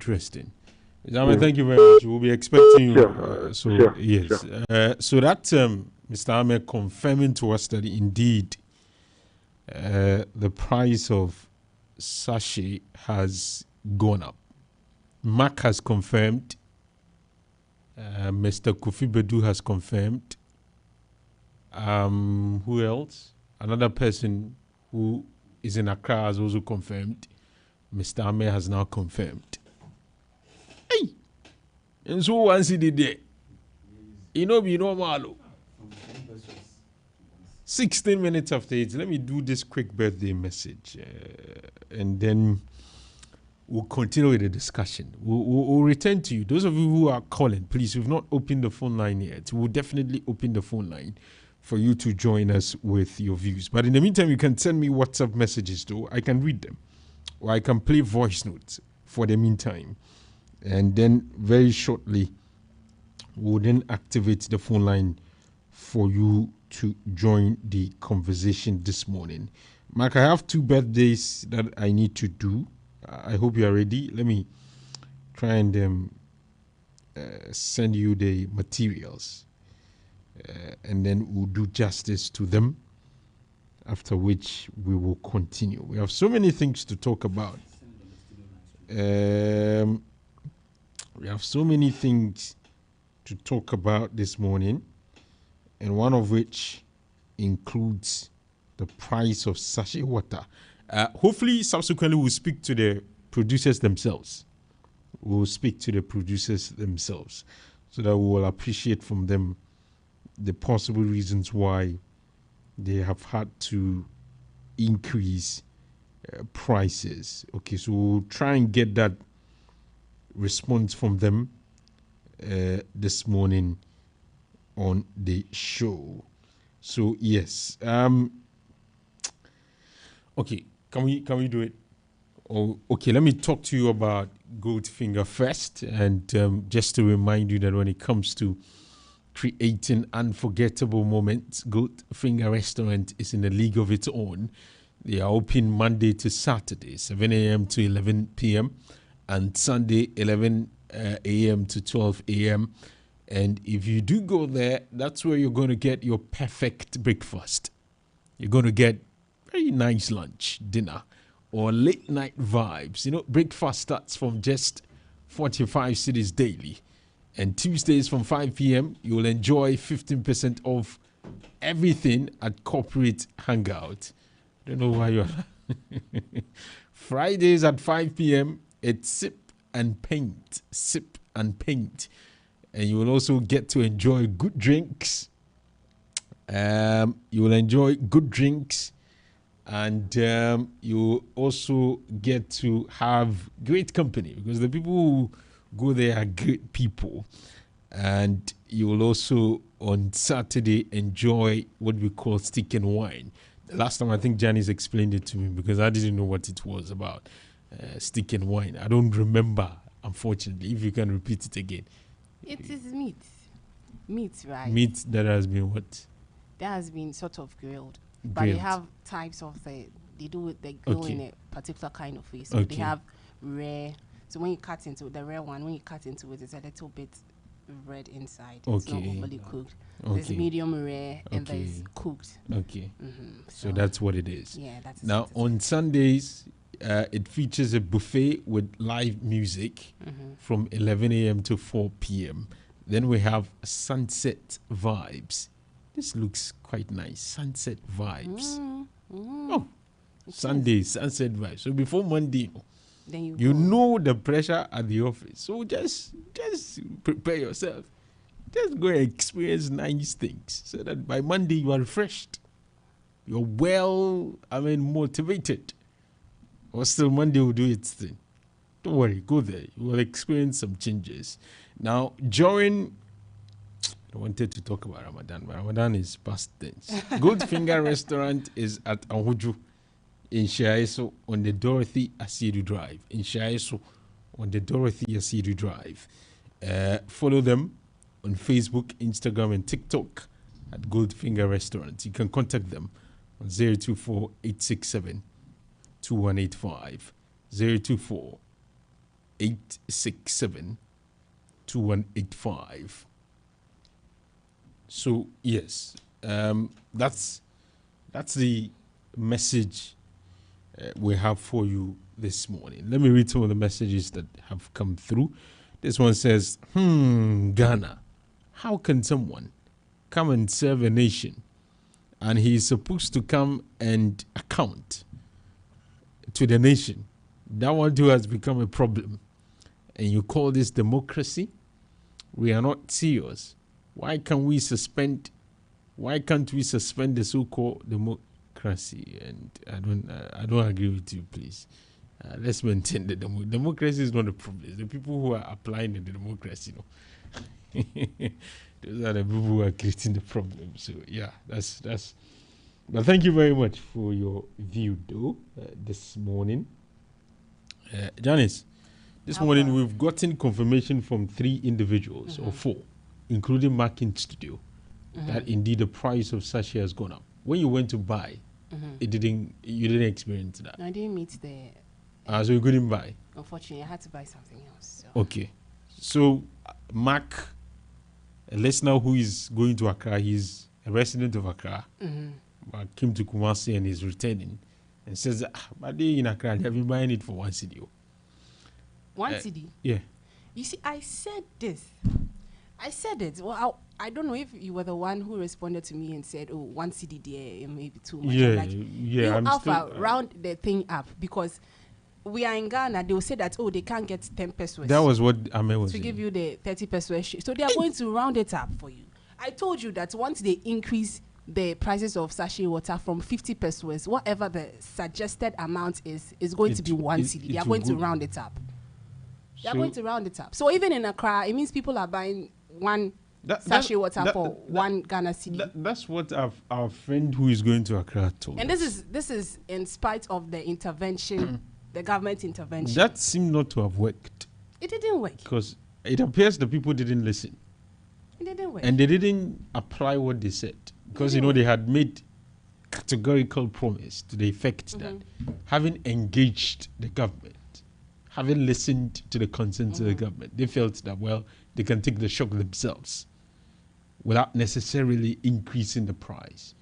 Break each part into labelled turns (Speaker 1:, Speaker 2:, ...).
Speaker 1: interesting. Thank you very much. We'll be expecting you. Yes.
Speaker 2: Sure.
Speaker 1: So that Mr. Ahmed confirming to us that indeed the price of sachet has gone up. Mark has confirmed. Mr. Kofi Bedu has confirmed. Who else? Another person who is in Accra has also confirmed. Mr. Ahmed has now confirmed. Hey! And so once he did that, be normal. 16 minutes after 8, let me do this quick birthday message. And then we'll continue with the discussion. We'll return to you. Those of you who are calling, please, we've not opened the phone line yet. We'll definitely open the phone line for you to join us with your views. But in the meantime, you can send me WhatsApp messages, though. I can read them. Or I can play voice notes for the meantime. And then very shortly, we'll then activate the phone line for you to join the conversation this morning. Mark, I have 2 birthdays that I need to do. I hope you are ready. Let me try and send you the materials. And then we'll do justice to them. After which we will continue. We have so many things to talk about. We have so many things to talk about this morning, and one of which includes the price of sachet water. Hopefully, subsequently, we'll speak to the producers themselves. We'll speak to the producers themselves so that we will appreciate from them the possible reasons why they have had to increase prices. Okay, so we'll try and get that response from them this morning on the show. So yes, okay, can we do it? Oh, okay, let me talk to you about Goldfinger first, and just to remind you that when it comes to creating unforgettable moments, Goldfinger Restaurant is in a league of its own. They are open Monday to Saturday, 7 a.m. to 11 p.m. and Sunday, 11 a.m. to 12 a.m. And if you do go there, that's where you're going to get your perfect breakfast. You're going to get very nice lunch, dinner, or late night vibes. Breakfast starts from just 45 cedis daily. And Tuesdays from 5 p.m., you'll enjoy 15% off everything at Corporate Hangout. I don't know why you're... Fridays at 5 p.m., it's Sip and Paint. Sip and Paint. And you will also get to enjoy good drinks. You will enjoy good drinks. And you also get to have great company, because the people who go there are great people. And you will also, on Saturday, enjoy what we call stick and wine. The last time, I think Janice explained it to me, because I didn't know what it was about. Stick and wine. I don't remember, unfortunately. If you can repeat it again.
Speaker 3: It is meat. Meat, right?
Speaker 1: Meat that has been what?
Speaker 3: That has been sort of grilled. But they have types of they grill in a particular kind of way. So they have rare. So when you cut into the rare one, when you cut into it, it's a little bit red inside. It's not overly cooked. There's medium rare and there's cooked.
Speaker 1: Okay. So that's what it is.
Speaker 3: Yeah, that's
Speaker 1: now on Sundays, it features a buffet with live music from 11 a.m. to 4 p.m. Then we have sunset vibes. This looks quite nice. Sunset vibes. Oh, Sunday, sunset vibes. So before Monday,
Speaker 3: then
Speaker 1: you know the pressure at the office. So just prepare yourself. Just go and experience nice things so that by Monday you are refreshed. You're motivated. Or still Monday will do its thing. Don't worry, go there. You will experience some changes. Now, during... I wanted to talk about Ramadan, but Ramadan is past tense. Goldfinger Restaurant is at Anhuju in Shiaeso on the Dorothy Asidu Drive. In Shiaeso on the Dorothy Asidu Drive. Follow them on Facebook, Instagram, and TikTok at Goldfinger Restaurant. You can contact them on 024-867-2185. 024 867 2185. So yes, that's the message we have for you this morning. Let me read some of the messages that have come through. This one says, Ghana, how can someone come and serve a nation and he is supposed to come and account to the nation? That one too has become a problem. And you call this democracy? We are not serious. Why can't we suspend the so-called democracy? And I don't agree with you, please. Let's maintain the democracy is not a problem. It's the people who are applying the democracy, those are the people who are creating the problem. So yeah, that's. But thank you very much for your view, though, this morning, Janice. This morning we've gotten confirmation from 3 individuals or 4, including Mark in studio, that indeed the price of sachet has gone up. When you went to buy, you didn't experience that.
Speaker 3: No, I didn't meet the.
Speaker 1: So you couldn't buy.
Speaker 3: Unfortunately, I had to buy something else. So.
Speaker 1: Okay, so Mark, a listener who is going to Accra, he's a resident of Accra, but came to Kumasi and is returning, and says, "But they in Accra, they have been buying it for 1 cedi."
Speaker 3: 1 cedi?
Speaker 1: Yeah.
Speaker 3: You see, I said this. I said it. Well, I don't know if you were the one who responded to me and said, 1 cedi there, it may be too much.
Speaker 1: Yeah,
Speaker 3: like,
Speaker 1: I'm
Speaker 3: Alfa,
Speaker 1: still,
Speaker 3: round the thing up, because we are in Ghana, they will say that, they can't get 10 pesos.
Speaker 1: That was what Ame was
Speaker 3: to
Speaker 1: saying.
Speaker 3: give you the 30 pesos. So they are going to round it up for you. I told you that once they increase the prices of sachet water from 50 pesos, whatever the suggested amount is going to be 1 cedi. They are going to round it up. They are going to round it up. So even in Accra, it means people are buying one sachet water for 1 Ghana cedi.
Speaker 1: That's what our friend who is going to Accra told
Speaker 3: and
Speaker 1: us.
Speaker 3: This is in spite of the intervention, the government intervention.
Speaker 1: That seemed not to have worked.
Speaker 3: It didn't work.
Speaker 1: Because it appears the people didn't listen.
Speaker 3: It didn't work.
Speaker 1: And they didn't apply what they said. Because, they had made categorical promise to the effect that having engaged the government, having listened to the concerns of the government, they felt that, well, they can take the shock themselves without necessarily increasing the price.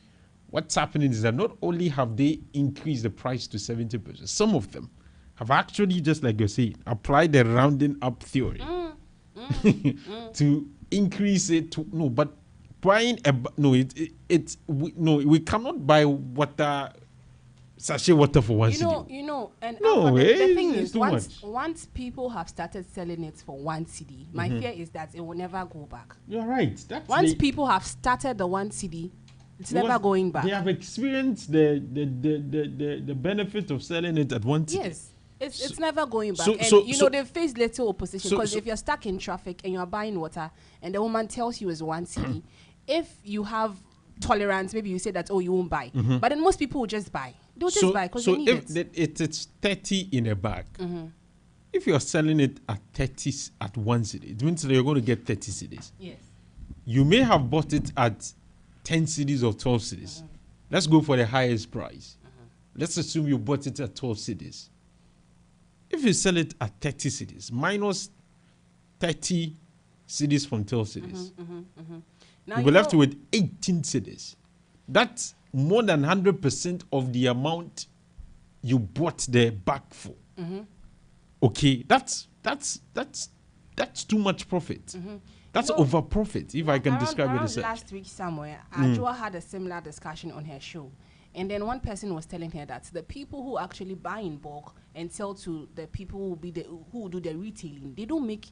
Speaker 1: What's happening is that not only have they increased the price to 70 pesos, some of them have actually, just like you're saying, applied the rounding up theory to increase it to, but buying we cannot buy water, sachet water for 1 cedi.
Speaker 3: And
Speaker 1: no,
Speaker 3: the thing is,
Speaker 1: once
Speaker 3: people have started selling it for 1 cedi, my fear is that it will never go back.
Speaker 1: You're right.
Speaker 3: Once people have started the 1 cedi, it's never going back.
Speaker 1: They have experienced the benefit of selling it at 1 cedi.
Speaker 3: Yes. It's never going back. They face little opposition, because if you're stuck in traffic and you're buying water and the woman tells you it's 1 cedi, if you have tolerance, maybe you say that, you won't buy. But then most people will just buy. They'll just buy because they need it.
Speaker 1: It's 30 in a bag. If you're selling it at 30 at 1 cedi, it means that you're going to get 30 cedis.
Speaker 3: Yes.
Speaker 1: You may have bought it at 10 cedis or 12 cedis. Let's go for the highest price. Let's assume you bought it at 12 cedis. If you sell it at 30 cedis, minus 30 cedis from 12 cedis, you'll be left with 18 cedis. That's more than 100% of the amount you bought the bag for. Okay, that's too much profit. That's over profit, if I can describe it as such.
Speaker 3: Last week somewhere, Ajua had a similar discussion on her show. And then one person was telling her that the people who actually buy in bulk and sell to the people who do the retailing, they don't make,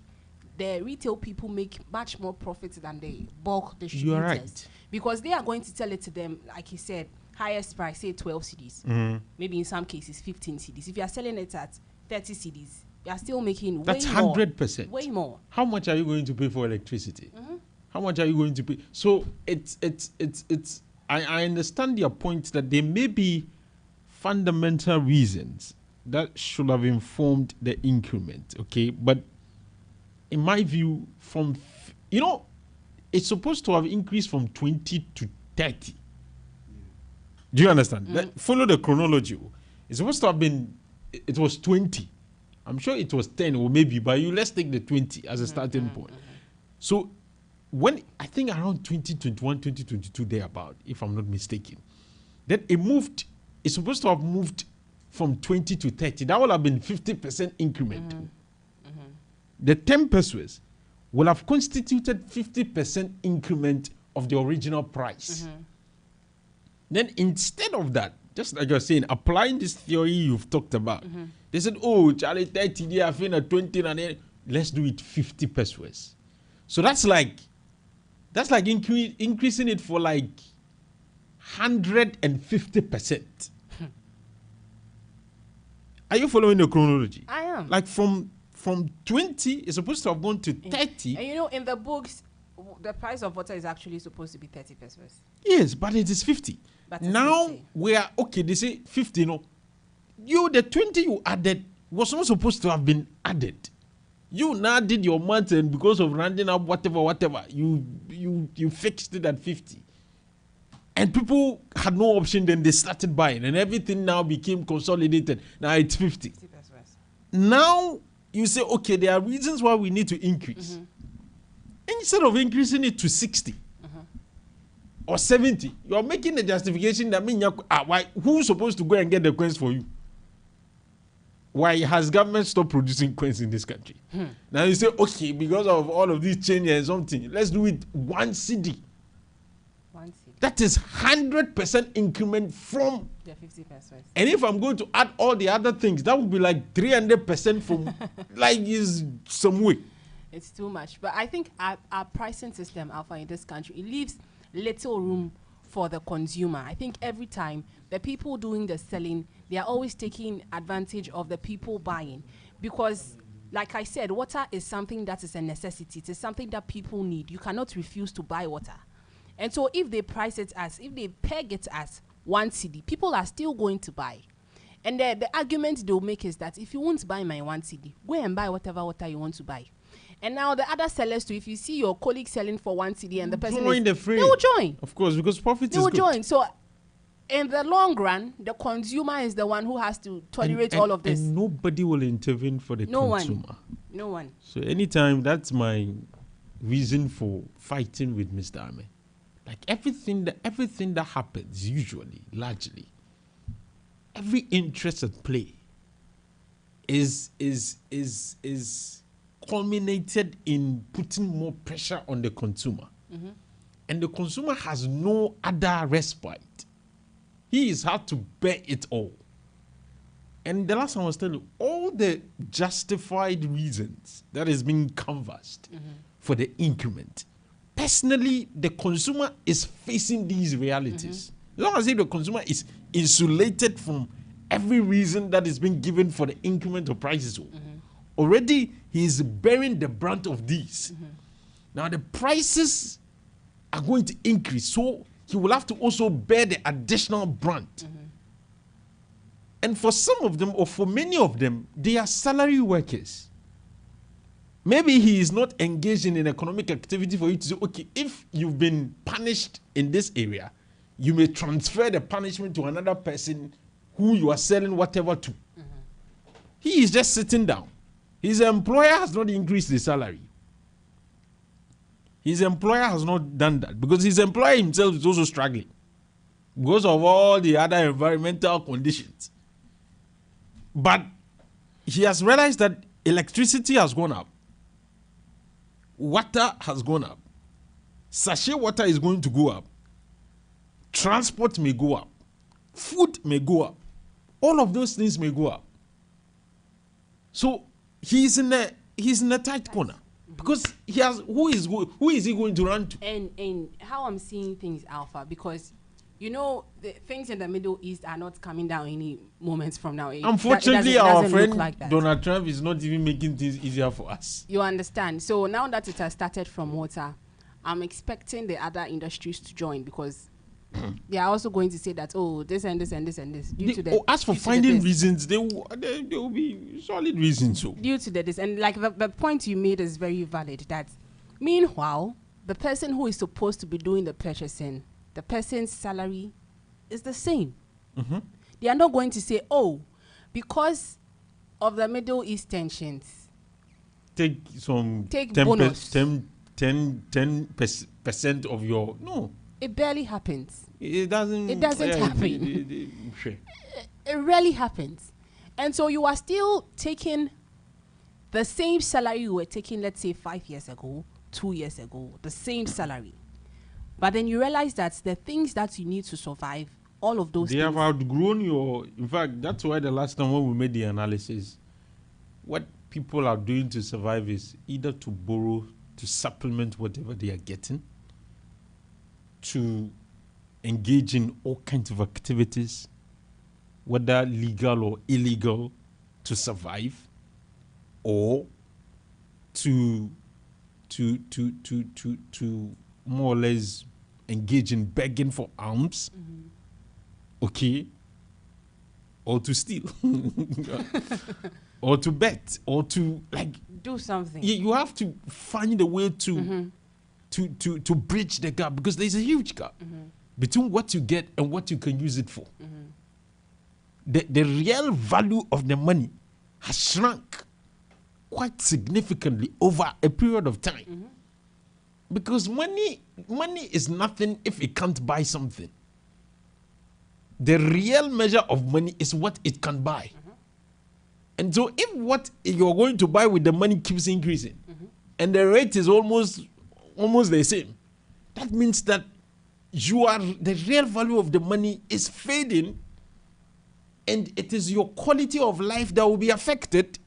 Speaker 3: the retail people make much more profits than the bulk distributors.
Speaker 1: You are right.
Speaker 3: Because they are going to sell it to them, like he said, highest price, say 12 cedis. Maybe in some cases 15 cedis. If you are selling it at 30 cedis, you are still making
Speaker 1: that's
Speaker 3: way
Speaker 1: 100%.
Speaker 3: Way more.
Speaker 1: How much are you going to pay for electricity? How much are you going to pay? So it's I understand your point that there may be fundamental reasons that should have informed the increment, okay? But in my view, it's supposed to have increased from 20 to 30. Do you understand? Follow the chronology. It's supposed to have been, it was 20. I'm sure it was 10 or maybe, but let's take the 20 as a starting point. So when I think around 2021, 2022, thereabout, if I'm not mistaken, then it's supposed to have moved from 20 to 30. That would have been 50% increment. The 10 pesos will have constituted 50% increment of the original price. Then instead of that, just like you're saying, applying this theory you've talked about, they said, oh, Charlie, 30, they are finna 20, and then let's do it 50 pesos. So that's like increasing it for like 150%. Are you following the chronology?
Speaker 3: I am.
Speaker 1: Like from 20, it's supposed to have gone to 30.
Speaker 3: And you know, in the books, the price of water is actually supposed to be 30 pesos.
Speaker 1: Yes, but it is 50. Now 50. We are, okay, they say 50, no. The 20 you added was not supposed to have been added. You now did your math, and because of rounding up whatever, you fixed it at 50. And people had no option, then they started buying, and everything now became consolidated. Now it's 50. Now you say, okay, there are reasons why we need to increase. Instead of increasing it to 60 or 70, you are making a justification that means why who's supposed to go and get the coins for you? Why has government stopped producing coins in this country? Now you say, okay, because of all of these changes and something, let's do it 1 CD. That is 100% increment from
Speaker 3: the 50 pesos.
Speaker 1: And if I'm going to add all the other things, that would be like 300% from like is some way.
Speaker 3: It's too much. But I think our pricing system, Alpha, in this country, it leaves little room for the consumer. I think every time the people doing the selling, they are always taking advantage of the people buying. Because, like I said, water is something that is a necessity. It is something that people need. You cannot refuse to buy water. And so if they price it if they peg it as 1 CD, people are still going to buy. And the argument they'll make is that if you won't buy my 1 CD, go and buy whatever water you want to buy. And now the other sellers too, if you see your colleague selling for 1 CD and the person they will join.
Speaker 1: Of course, because profit is good.
Speaker 3: They will join. So in the long run, the consumer is the one who has to tolerate all of this.
Speaker 1: And nobody will intervene for the consumer.
Speaker 3: No one.
Speaker 1: So anytime, that's my reason for fighting with Mr. Ame. Like everything that happens, usually, largely, every interest at play is culminated in putting more pressure on the consumer. And the consumer has no other respite. He is hard to bear it all. And the last time I was telling you, all the justified reasons that is being canvassed for the increment. Personally, the consumer is facing these realities. As long as the consumer is insulated from every reason that is being given for the increment of prices, already he is bearing the brunt of these. Now the prices are going to increase, so he will have to also bear the additional brunt. And for some of them, or for many of them, they are salary workers. Maybe he is not engaged in an economic activity for you to say, okay, if you've been punished in this area, you may transfer the punishment to another person who you are selling whatever to. He is just sitting down. His employer has not increased the salary. His employer has not done that because his employer himself is also struggling because of all the other environmental conditions. But he has realized that electricity has gone up. Water has gone up. Sachet water is going to go up. Transport may go up. Food may go up. All of those things may go up. So he's in a tight corner because he has who is he going to run to?
Speaker 3: And how I'm seeing things, Alpha, because you know the things in the Middle East are not coming down any moments from now.
Speaker 1: Unfortunately, our friend Donald Trump is not even making things easier for us.
Speaker 3: You understand? So now that it has started from water, I'm expecting the other industries to join because they are also going to say that, oh, this and this and this and this.
Speaker 1: As for finding reasons, there will be solid reasons. So.
Speaker 3: Due to this. And like the point you made is very valid, that meanwhile, the person who is supposed to be doing the purchasing, the person's salary is the same. They are not going to say, oh, because of the Middle East tensions,
Speaker 1: take
Speaker 3: bonus.
Speaker 1: 10% of your no.
Speaker 3: It barely happens.
Speaker 1: It doesn't
Speaker 3: happen. It rarely happens. And so you are still taking the same salary you were taking, let's say 5 years ago, 2 years ago, the same salary. But then you realize that the things that you need to survive, all of those things.
Speaker 1: Have outgrown your... In fact, that's why the last time when we made the analysis, what people are doing to survive is either to borrow to supplement whatever they are getting, to engage in all kinds of activities, whether legal or illegal, to survive, or to more or less engage in begging for alms, okay, or to steal, or to bet, or to
Speaker 3: do something.
Speaker 1: You have to find a way to bridge the gap, because there's a huge gap between what you get and what you can use it for. The real value of the money has shrunk quite significantly over a period of time. Because money is nothing if it can't buy something. The real measure of money is what it can buy. And so if what you're going to buy with the money keeps increasing, and the rate is almost the same, that means that the real value of the money is fading, and it is your quality of life that will be affected,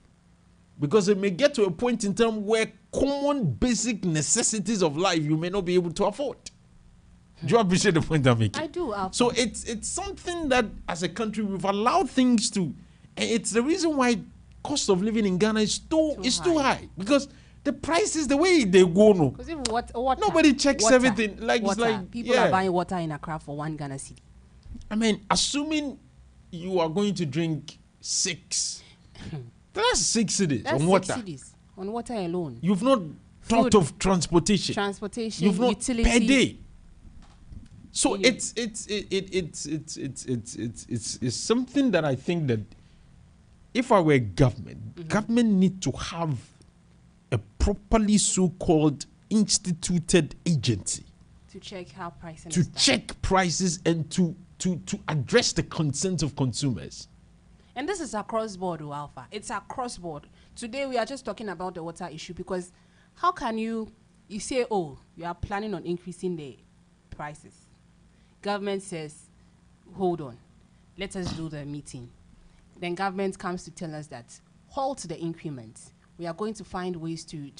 Speaker 1: because it may get to a point in time where common basic necessities of life you may not be able to afford. Do you appreciate the point I'm making?
Speaker 3: I do. Alfa.
Speaker 1: So it's something that as a country we've allowed things to, and it's the reason why cost of living in Ghana is too high, because the prices, the way they go now.
Speaker 3: Because even water,
Speaker 1: nobody checks everything. It's like
Speaker 3: people are buying water in Accra for 1 Ghana cedi.
Speaker 1: I mean, assuming you are going to drink 6, that's 6 cedis on water.
Speaker 3: 6 cedis on water alone.
Speaker 1: You've not thought of transportation. You've not
Speaker 3: utility
Speaker 1: per day. So it's something that I think that if I were government, government need to have a properly so-called instituted agency
Speaker 3: to check how prices
Speaker 1: check prices and to address the concerns of consumers.
Speaker 3: And this is across board, Alfa. It's across board. Today we are just talking about the water issue, because how can you say, oh, you are planning on increasing the prices? Government says, hold on, let us do the meeting. Then government comes to tell us that halt the increments. We are going to find ways to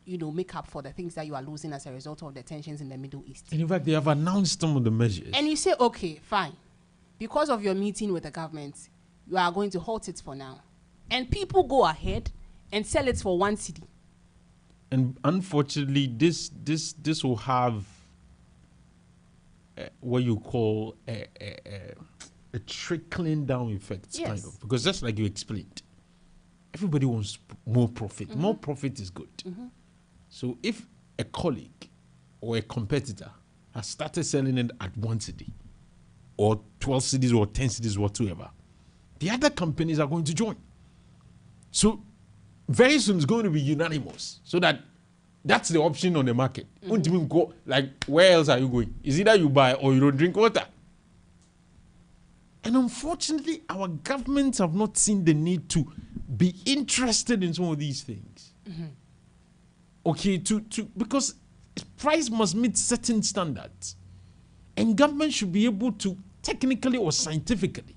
Speaker 3: make up for the things that you are losing as a result of the tensions in the Middle East.
Speaker 1: And in fact, they have announced some of the measures.
Speaker 3: And you say, okay, fine. Because of your meeting with the government, you are going to halt it for now. And people go ahead and sell it for 1 cedi.
Speaker 1: And unfortunately, this will have what you call a trickling down effect,
Speaker 3: yes,
Speaker 1: kind of. Because just like you explained, everybody wants more profit. More profit is good. So if a colleague or a competitor has started selling it at 1 cedi, or 12 cedis or 10 cedis, whatsoever, the other companies are going to join. So very soon it's going to be unanimous, so that's the option on the market. Won't even go, like, where else are you going? Is either you buy or you don't drink water. And unfortunately, our governments have not seen the need to be interested in some of these things. Okay, because price must meet certain standards. And government should be able to technically or scientifically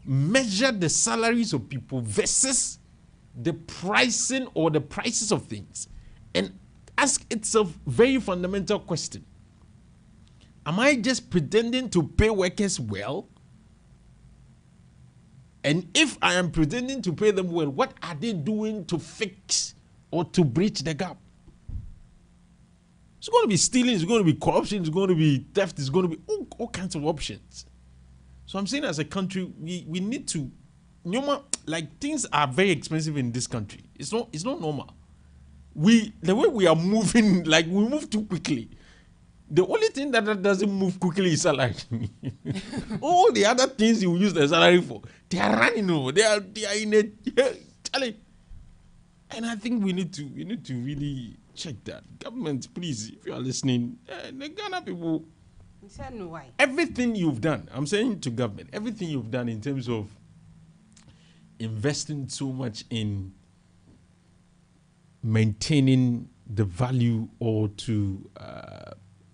Speaker 1: measure the salaries of people versus the pricing or the prices of things, and ask itself very fundamental question. Am I just pretending to pay workers well? And if I am pretending to pay them well, what are they doing to fix or to bridge the gap? It's going to be stealing, it's going to be corruption, it's going to be theft, it's going to be all kinds of options. So I'm saying, as a country, we need to, like, things are very expensive in this country. It's not normal. The way we are moving, like, we move too quickly. The only thing that doesn't move quickly is salary. All the other things you use the salary for, they are running over. They are in a Charlie. And I think we need to really check that. Government, please, if you are listening, the Ghana people.
Speaker 3: You said no why.
Speaker 1: Everything you've done, I'm saying to government, everything you've done in terms of investing so much in maintaining the value or to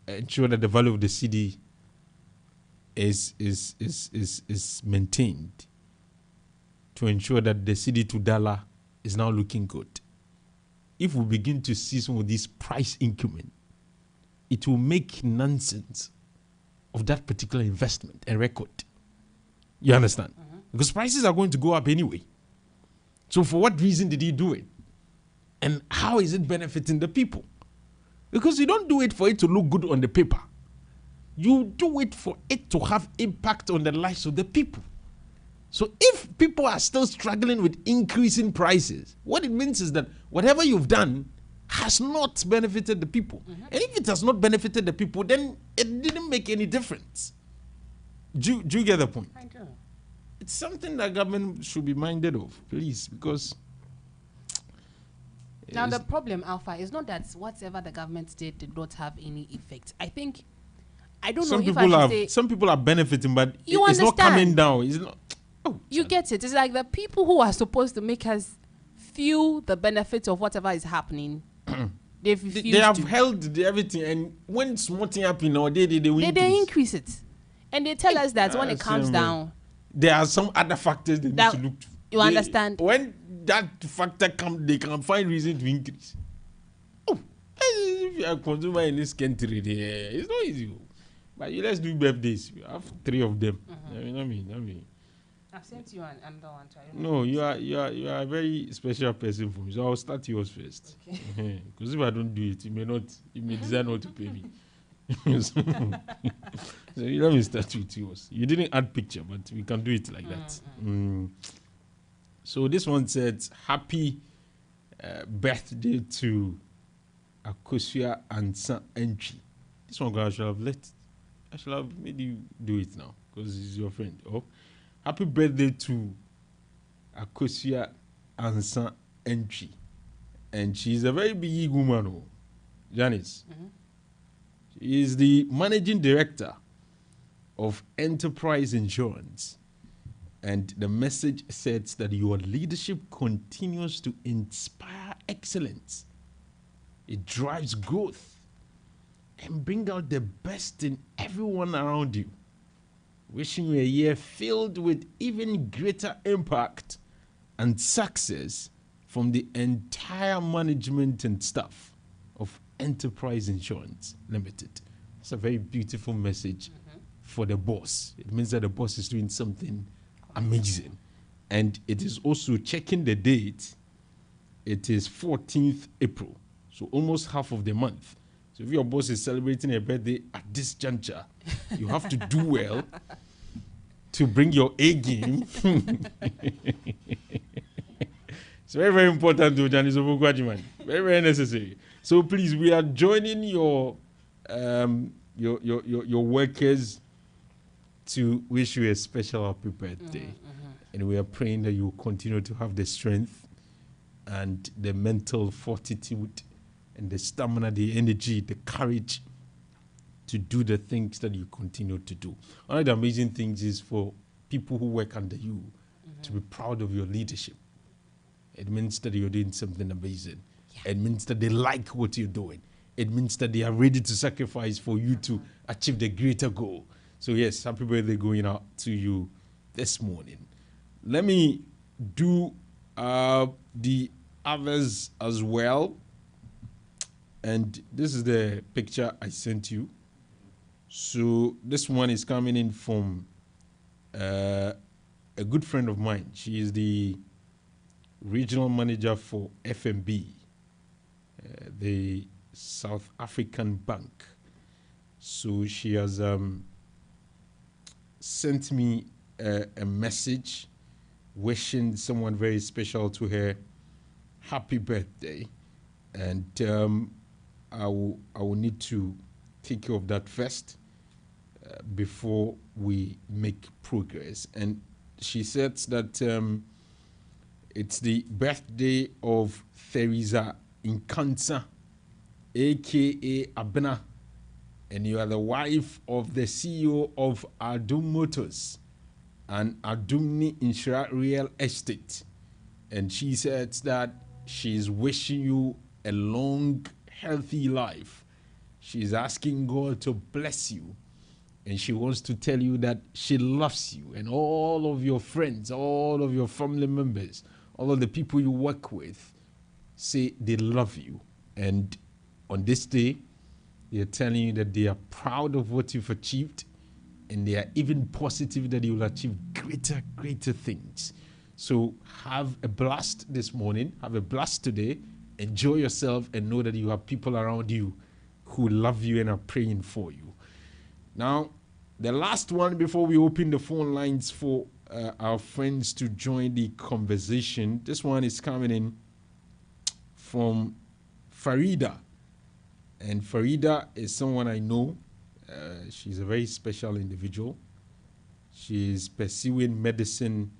Speaker 1: ensure that the value of the cedi is maintained, to ensure that the cedi to dollar is now looking good. If we begin to see some of these price increment, it will make nonsense of that particular investment and record. You understand? Mm-hmm. Because prices are going to go up anyway. So for what reason did he do it? And how is it benefiting the people? Because you don't do it for it to look good on the paper. You do it for it to have impact on the lives of the people. So if people are still struggling with increasing prices, what it means is that whatever you've done has not benefited the people. Mm-hmm. And if it has not benefited the people, then it didn't make any difference. Do you get the point?
Speaker 3: I do.
Speaker 1: It's something that government should be minded of, please, because...
Speaker 3: Now the problem, Alpha, is not that whatever the government did not have any effect. I think, I don't know if I should say...
Speaker 1: Some people are benefiting, but it's not coming down. It's not...
Speaker 3: You get it. It's like the people who are supposed to make us feel the benefits of whatever is happening. They
Speaker 1: have held everything, and when something happens, or they
Speaker 3: increase it, and they tell us that when it comes down,
Speaker 1: there are some other factors they need to look to.
Speaker 3: You understand?
Speaker 1: When that factor comes, they can find reason to increase. If you are a consumer in this country, it's not easy. But let's do birthdays. We have 3 of them. I mean.
Speaker 3: I've sent you another one.
Speaker 1: No, you are a very special person for me. So I'll start yours first. Okay. Because if I don't do it, you may decide not to pay me. So let me start with yours. You didn't add picture, but we can do it like that. So this one said, happy birthday to Akosua Ansa Entry. This one I should have made you do it now because he's your friend. Oh. Happy birthday to Akosua Ansa Entry. And she's a very big woman, Janice. Mm-hmm. She is the managing director of Enterprise Insurance. And the message says that your leadership continues to inspire excellence. It drives growth and bring out the best in everyone around you. Wishing you a year filled with even greater impact and success from the entire management and staff of Enterprise Insurance Limited. It's a very beautiful message for the boss. It means that the boss is doing something amazing. And it is also checking the date. It is 14th April, so almost half of the month. So if your boss is celebrating a birthday at this juncture, you have to do well to bring your A game. It's very, very important to Janice Obogwajiman. Very, very necessary. So please, we are joining your workers to wish you a special happy birthday. And we are praying that you will continue to have the strength and the mental fortitude and the stamina, the energy, the courage to do the things that you continue to do. One of the amazing things is for people who work under you to be proud of your leadership. It means that you're doing something amazing. Yeah. It means that they like what you're doing. It means that they are ready to sacrifice for you to achieve the greater goal. So yes, happy birthday going out to you this morning. Let me do the others as well. And this is the picture I sent you. So this one is coming in from a good friend of mine. She is the regional manager for FNB, the South African bank. So she has sent me a message wishing someone very special to her happy birthday. And I will need to take care of that first before we make progress. And she said that It's the birthday of Theresa Inkansa, aka Abena, and you are the wife of the CEO of Adum Motors and Adumni Insura Real Estate. And she said that she's wishing you a long, healthy life. She's asking God to bless you. And she wants to tell you that she loves you and all of your friends, all of your family members, all of the people you work with say they love you. And on this day, they're telling you that they are proud of what you've achieved and they are even positive that you will achieve greater things. So have a blast this morning, have a blast today, enjoy yourself and know that you have people around you who love you and are praying for you. Now, the last one before we open the phone lines for our friends to join the conversation. This one is coming in from Farida. And Farida is someone I know. She's a very special individual. She is pursuing medicine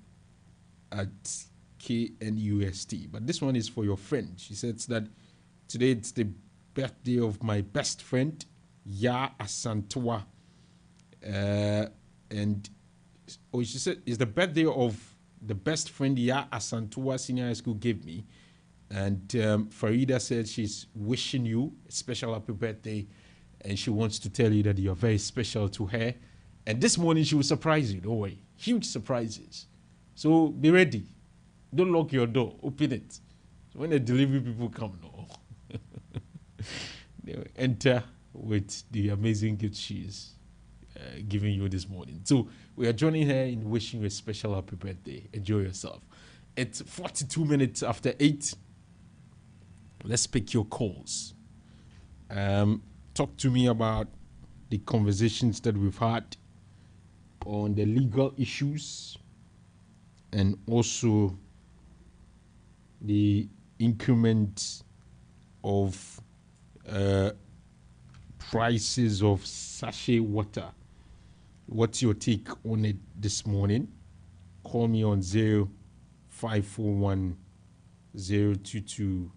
Speaker 1: at KNUST. But this one is for your friend. She says that today it's the birthday of my best friend, Ya Asantua. And she said it's the birthday of the best friend Ya Asantua Senior High School gave me. And Farida said she's wishing you a special happy birthday and she wants to tell you that you're very special to her. And this morning she will surprise you, don't worry. Huge surprises. So be ready. Don't lock your door. Open it. So when the delivery people come, no. They will enter with the amazing gift she's giving you this morning. So we are joining her in wishing you a special happy birthday. Enjoy yourself. It's 42 minutes after 8. Let's pick your calls. Talk to me about the conversations that we've had on the legal issues and also the increment of prices of sachet water. What's your take on it this morning? Call me on 0541 022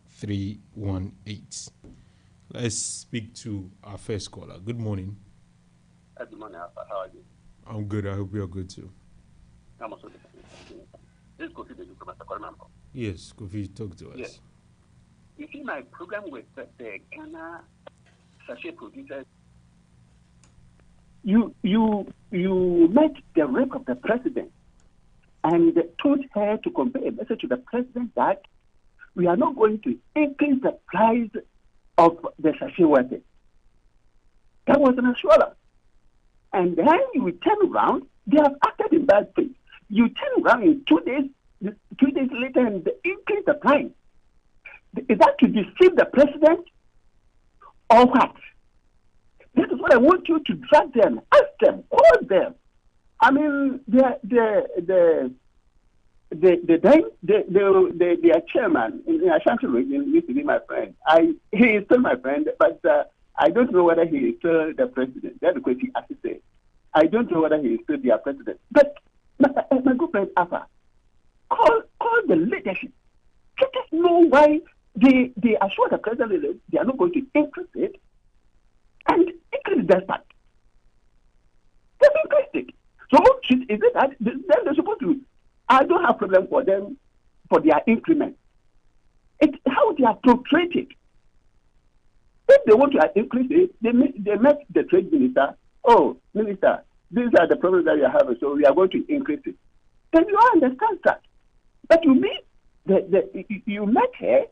Speaker 1: 318. Let's speak to our first caller. Good morning.
Speaker 2: Good morning, Alfa. How are you?
Speaker 1: I'm good. I hope you're good too.
Speaker 2: I'm also good. This is Kofi from Sacramento.
Speaker 1: Yes, Kofi, talk to us.
Speaker 2: Yes. You see my program with the Ghana sachet producers. You met the rep of the president and told her to convey a message to the president that we are not going to increase the price of the sachet water. That was an assurance. And then you turn around, they have acted in bad faith. You turn around in 2 days later and they increase the price. Is that to deceive the president or what? That is what I want you to drag them, ask them, call them. I mean, their chairman in Ashanti region used to be my friend. He is still my friend, but I don't know whether he is still the president. That's the question I say. I don't know whether he is still their president. But my good friend Alfa, call the leadership. Let us know why they assure the president they are not going to increase it and increase that part. They've increased it. So is it that then they're supposed to? I don't have problem for them for their increment. It's how they are portrayed. If they want to increase it, they met the trade minister. Oh, minister, these are the problems that we are having, so we are going to increase it. Then you all understand that. But you mean you met her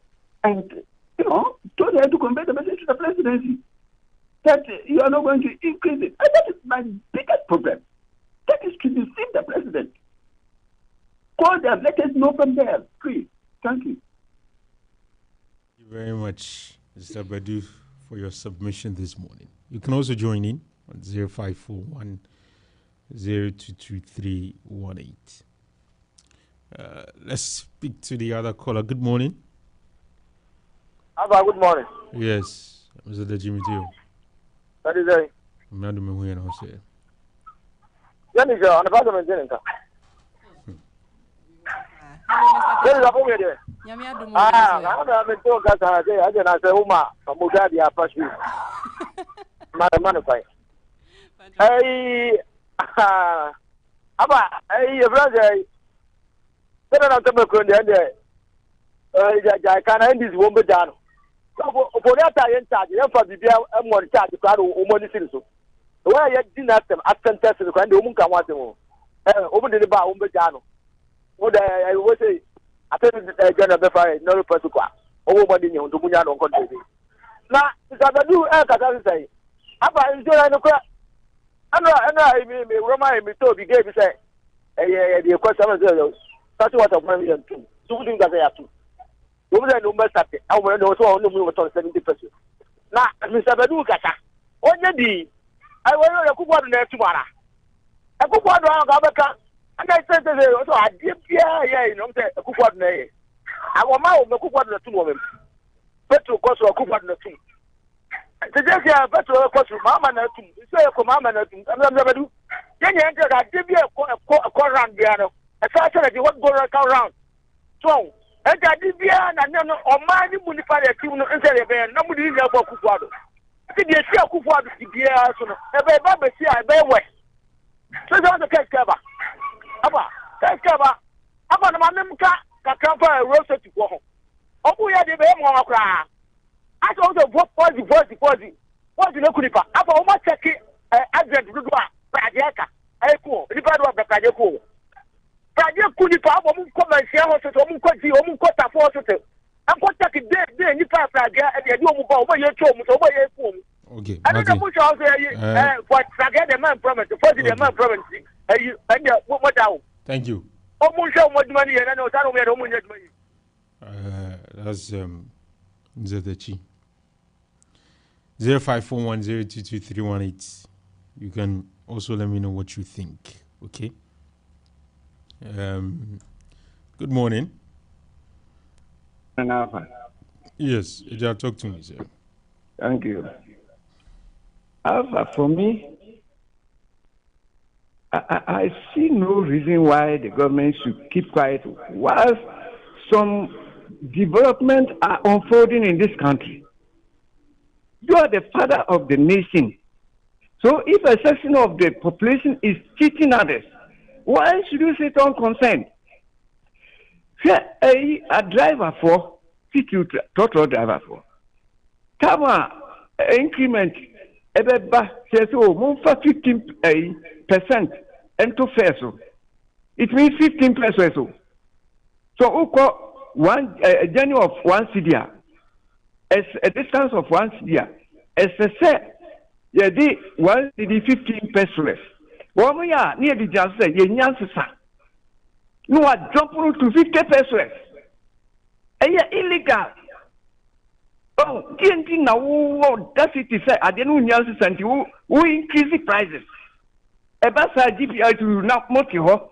Speaker 2: and told her to convey the message to the presidency that you are not going to increase it. And that is my biggest problem. That is to deceive the president. Call them, let us know from there. Please. Thank you.
Speaker 1: Thank you very much, Mr. Badu, for your submission this morning. You can also join in on 0541 022318. Let's speak to the other caller. Good morning.
Speaker 4: Alfa, good morning.
Speaker 1: Yes, Mr. Jimmy Teo.
Speaker 4: That is it.
Speaker 1: I'm not doing here now, sir.
Speaker 4: There is a woman there. I'm in two cats. I say, Uma, I'm going to pass you. Man, hey, your brother. Then I'm talking about the I can't end this woman down. For that, I in charge. For the I'm more charge. The crowd will money citizen. Why you didn't ask them at 10 tests? The woman can want to over the bar, Umbajano. What I will say, I tell the general before no person. Over the on the Munyano country. Now, it's a do, I can say. Apa enjoy no kwa. Ana me Roma me to be gave say. The question is that's what I'm going to do. Do things that I have to. Women no must start. I will know so no move to 70%. Now, Mr. Badu Kata. Onye di. I will know kuwa na tomorrow. Kuwa do Gabaka. And I said so I did you know say kuwa na e. Awo ma o me kuwa na tumo me. Petro koso kuwa na tumo. Today I better koso mama na tumo. Say ko mama na tumo. Am Badu. Yenye enter that dey be a round biano. I said you what go around. So and I did be an no or man municipality inside the band. Nobody is about Kukwado. Did you see a Kukwado to be a son? A baby, see, I bear way. So that's the case cover. Abba, case cover. Abba, the Mamka can come for a roasted to go home. Oh, we are the very more cry. I also vote for the voice. What's the local? Abba, almost check it. Agent Rudua, Padiaka, Echo, the battle of the Padiaco. Pradia Kunipa, Commercial Hospital, Omukota Hospital. I'm going to take day, you pass Pradia, and you move over your tomb, over your phone.
Speaker 1: Okay.
Speaker 4: I don't know what I'll say. What Pradia the man promised, the man promised, and what down.
Speaker 1: Thank you.
Speaker 4: Almost show what money, and I know that we had money.
Speaker 1: That's Zedechi. 0541022318. You can also let me know what you think. Okay. Good morning.
Speaker 5: Alfa.
Speaker 1: Yes, you talk to me, sir.
Speaker 5: Thank you. Alfa, for me, I see no reason why the government should keep quiet whilst some developments are unfolding in this country. You are the father of the nation. So if a section of the population is cheating others, why should you sit unconcerned? A driver for, total driver for. Tama increment, says, oh, 15% into peso. It means 15 pesos. So, a journey of 1 CDA, as a distance of 1 CDA, as a set, yeah, 1 CD 15 pesos. One year near the just say, no, I jump to 50 pesos. Illegal. Oh, TNT now, that's it. Say, I didn't know cent. We increase the prices. A basa GPI to not motiho.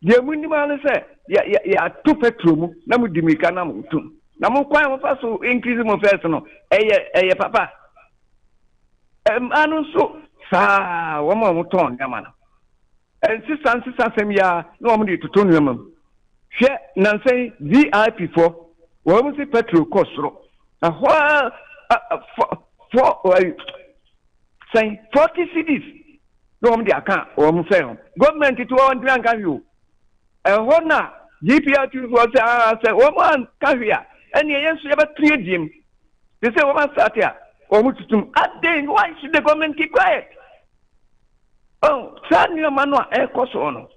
Speaker 5: The minimum say, yeah, 2 petrol, Namu Dimicana, 2. Namu Quam Faso increase my personal. Papa. And also, sa, one more ton, Yamana. And sister, same year, normally to turn them. Share Nancy VIP for, what was the petrol cost? A while say 40 cities. Normally, I can't, or I'm saying, government to one drink you. And what now? GPR was say, woman, carrier, and yes, you ever treat him. They say, woman, sat here, or to then why should the government keep quiet? Oh, suddenly, a man, air cost on.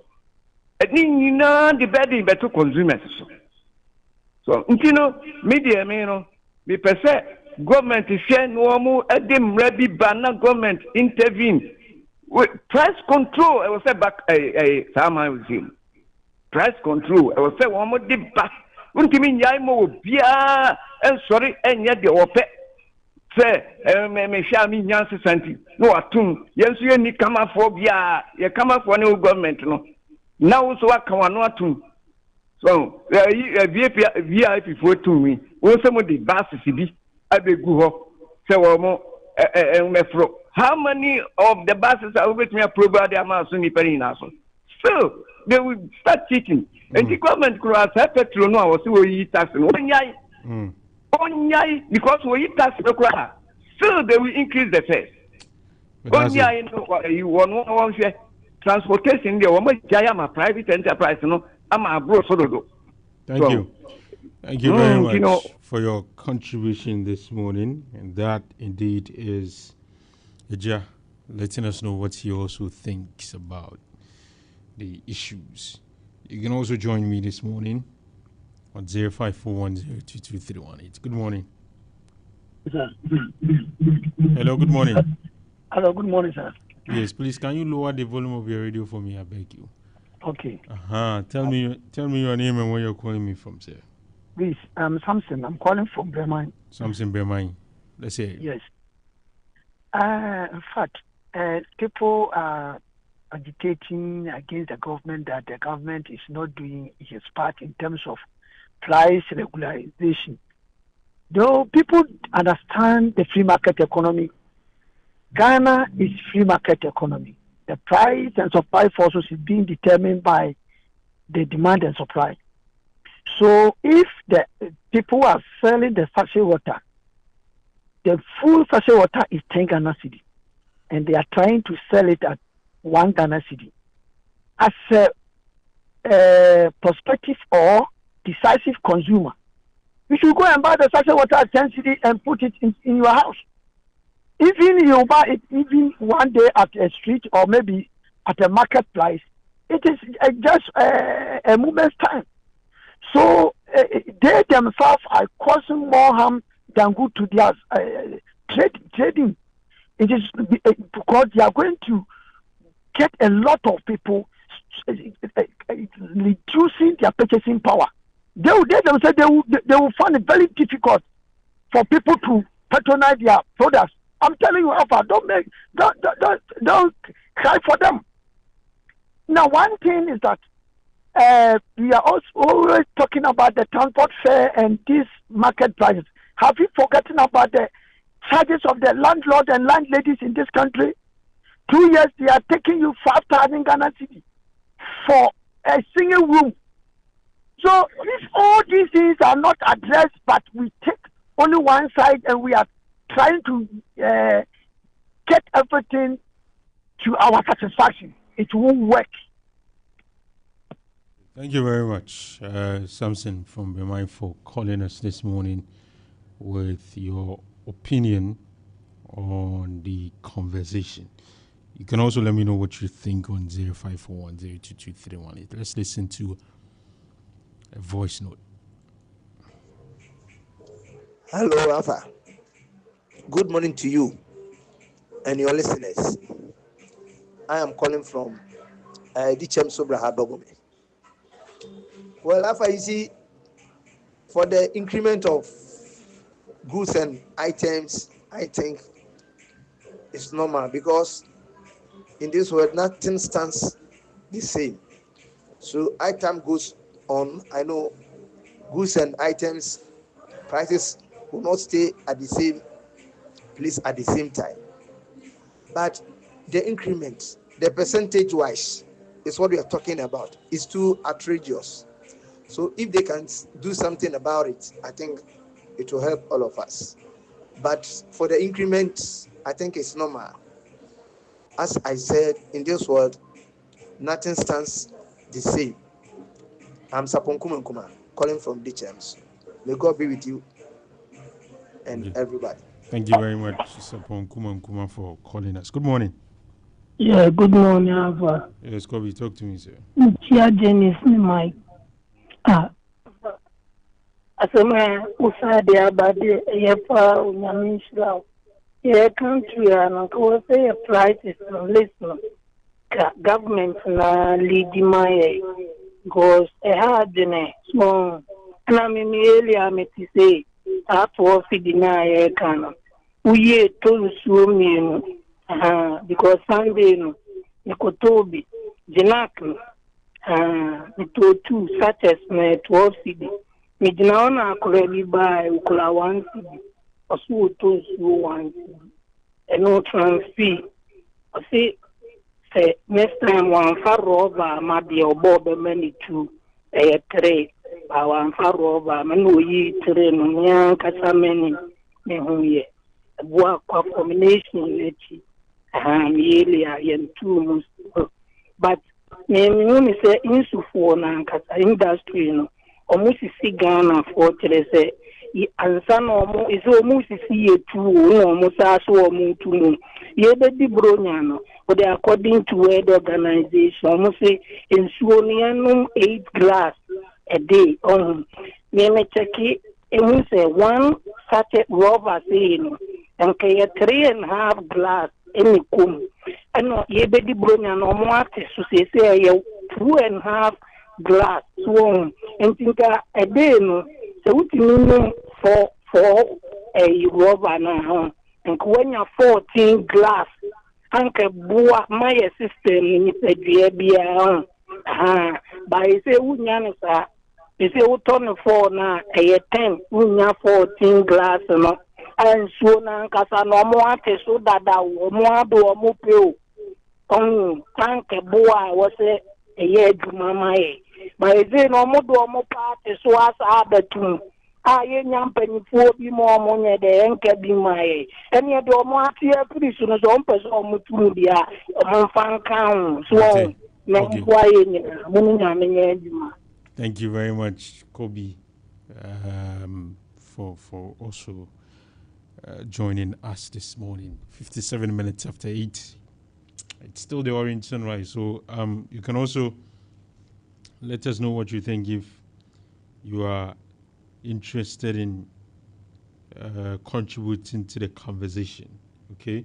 Speaker 5: And you know, the bedding better consumers. So, you know, media, you know. Me percent government is saying no more edim ready banner government intervene with price control. I will say back Sama with him. Price control. I will say one more dip back. Wouldn't you mean Yaimo Bia and sorry and yet the ope say me shall me Yancy Santi. No atum. Yes, you need come up for Bia. You come up for new government. No. Now so I come on atum. So VIP for to me. When some of the buses be I be go so how many of the buses are with me approve the amount of Niperina? still they will start cheating. And the government could have said petrol no, I was we tax because we tax still they will increase the fares. You want transportation there, I'm a private enterprise, I'm a bro solo.
Speaker 1: Thank you. Thank you very much for your contribution this morning. And that indeed is Eja letting us know what he also thinks about the issues. You can also join me this morning on 0541022318. Good morning.
Speaker 6: Sir.
Speaker 1: Hello, good morning.
Speaker 6: Hello, good morning, sir.
Speaker 1: Yes, please, can you lower the volume of your radio for me? I beg you.
Speaker 6: Okay.
Speaker 1: Tell me your name and where you're calling me from, sir.
Speaker 6: Please, I'm Samson. I'm calling from Bremen.
Speaker 1: Samson Bremen. Let's say.
Speaker 6: Yes. In fact, people are agitating against the government that the government is not doing its part in terms of price regularization. Though people understand the free market economy, Ghana is free market economy. The price and supply forces is being determined by the demand and supply. So if the people are selling the sachet water, the full sachet water is 10 Ghana cedi, and they are trying to sell it at 1 Ghana cedi. As a prospective or decisive consumer, you should go and buy the sachet water at 10 cedi and put it in your house. Even you buy it even one day at a street or maybe at a market price, it is just a moment's time. So they themselves are causing more harm than good to their trading. It is because they are going to get a lot of people reducing their purchasing power. They themselves they will find it very difficult for people to patronize their products. I'm telling you, Alfa, don't cry for them. Now, one thing is that we are also always talking about the transport fare and these market prices. Have you forgotten about the charges of the landlords and landladies in this country? 2 years, they are taking you 5,000 Ghana cedi for a single room. So, if all these things are not addressed, but we take only one side and we are trying to get everything to our satisfaction, it won't work.
Speaker 1: Thank you very much, Samson from Bremen, for calling us this morning with your opinion on the conversation. You can also let me know what you think on 0541022318. Let's listen to a voice note.
Speaker 7: Hello, Alfa. Good morning to you and your listeners. I am calling from Dichem Sobraha Bogome. Well, Alfa, you see, for the increment of goods and items, I think it's normal because in this world, nothing stands the same. So item goes on. I know goods and items prices will not stay at the same place at the same time. But the increment, the percentage wise, is what we are talking about. It's too outrageous. So if they can do something about it, I think it will help all of us. But for the increment, I think it's normal. As I said, in this world, nothing stands the same. I'm Sapon Kumankuma, calling from Dichems. May God be with you and everybody.
Speaker 1: Thank you very much, Sapon Kumankuma, for calling us. Good morning.
Speaker 8: Yeah, good morning, Alfa.
Speaker 1: Yes, Kobe, talk to me, sir.
Speaker 8: Chia Dennis, Mike. Asema usadi abadi yepa unyamishla ye country anako say prices listen government na lead my goes hard ne so na mimi earlier me say after feedina ye kana uye to suomienu because Sunday no nikotobi jinakno to two such as me 12 cedi Midnaona akulabi by ukula 1 cedi osu to 1 cedi no transfer I say say next time one far over ma be obo be many two three one far over man we three no nya kasa many me hu ye boa combination lechi really yen two but me say insufo na kasa industry no almost see Ghana for say ansa no mo is almost see ye two no sa so mo two ye be bronya no but according to world organization almost say insuonianum 8 glass a day on me check it and say one sachet rubber say no and kay 3.5 glass any kum and ye be bronya no mo ate so say 2.5 glass so and think a day no so what minimum for a rubber now and when you're 14 glass anke bua my system ni se bia by say unya sa say u turn 4 na 10 unya 14 glass no and so na kasa no mo ate so dada wo mo ado mo pe o anke bua wo se eye duma mai by say no mo do mo party so asa abetu ye nyampanifo bi mo nye de enka bi mai ene de mo atia prisu no so mpeso mo turu bia mo fankan so na kwaye ni mo nyame nya aduma.
Speaker 1: Thank you very much, Kobe, for also joining us this morning. 57 minutes after 8. It's still the orange sunrise, so you can also let us know what you think if you are interested in contributing to the conversation. Okay,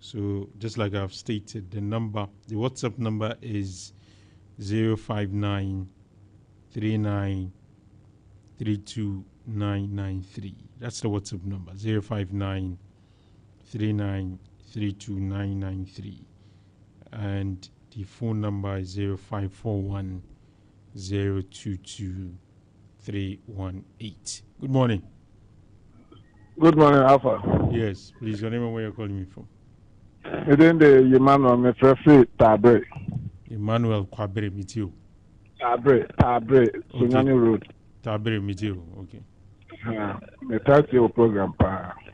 Speaker 1: so just like I've stated, the WhatsApp number is 059 39 32993. That's the WhatsApp number, 059 39 32993, and the phone number is 0541 022 318. Good morning.
Speaker 9: Good morning, Alfa.
Speaker 1: Yes, please, your name and where you're calling me from.
Speaker 9: Within the Emmanuel Metrefri Tabre.
Speaker 1: Emmanuel Kwabre, meet you.
Speaker 9: Tabre, Sunyani Road.
Speaker 1: Tabre, meet you. Okay.
Speaker 9: The tax your program.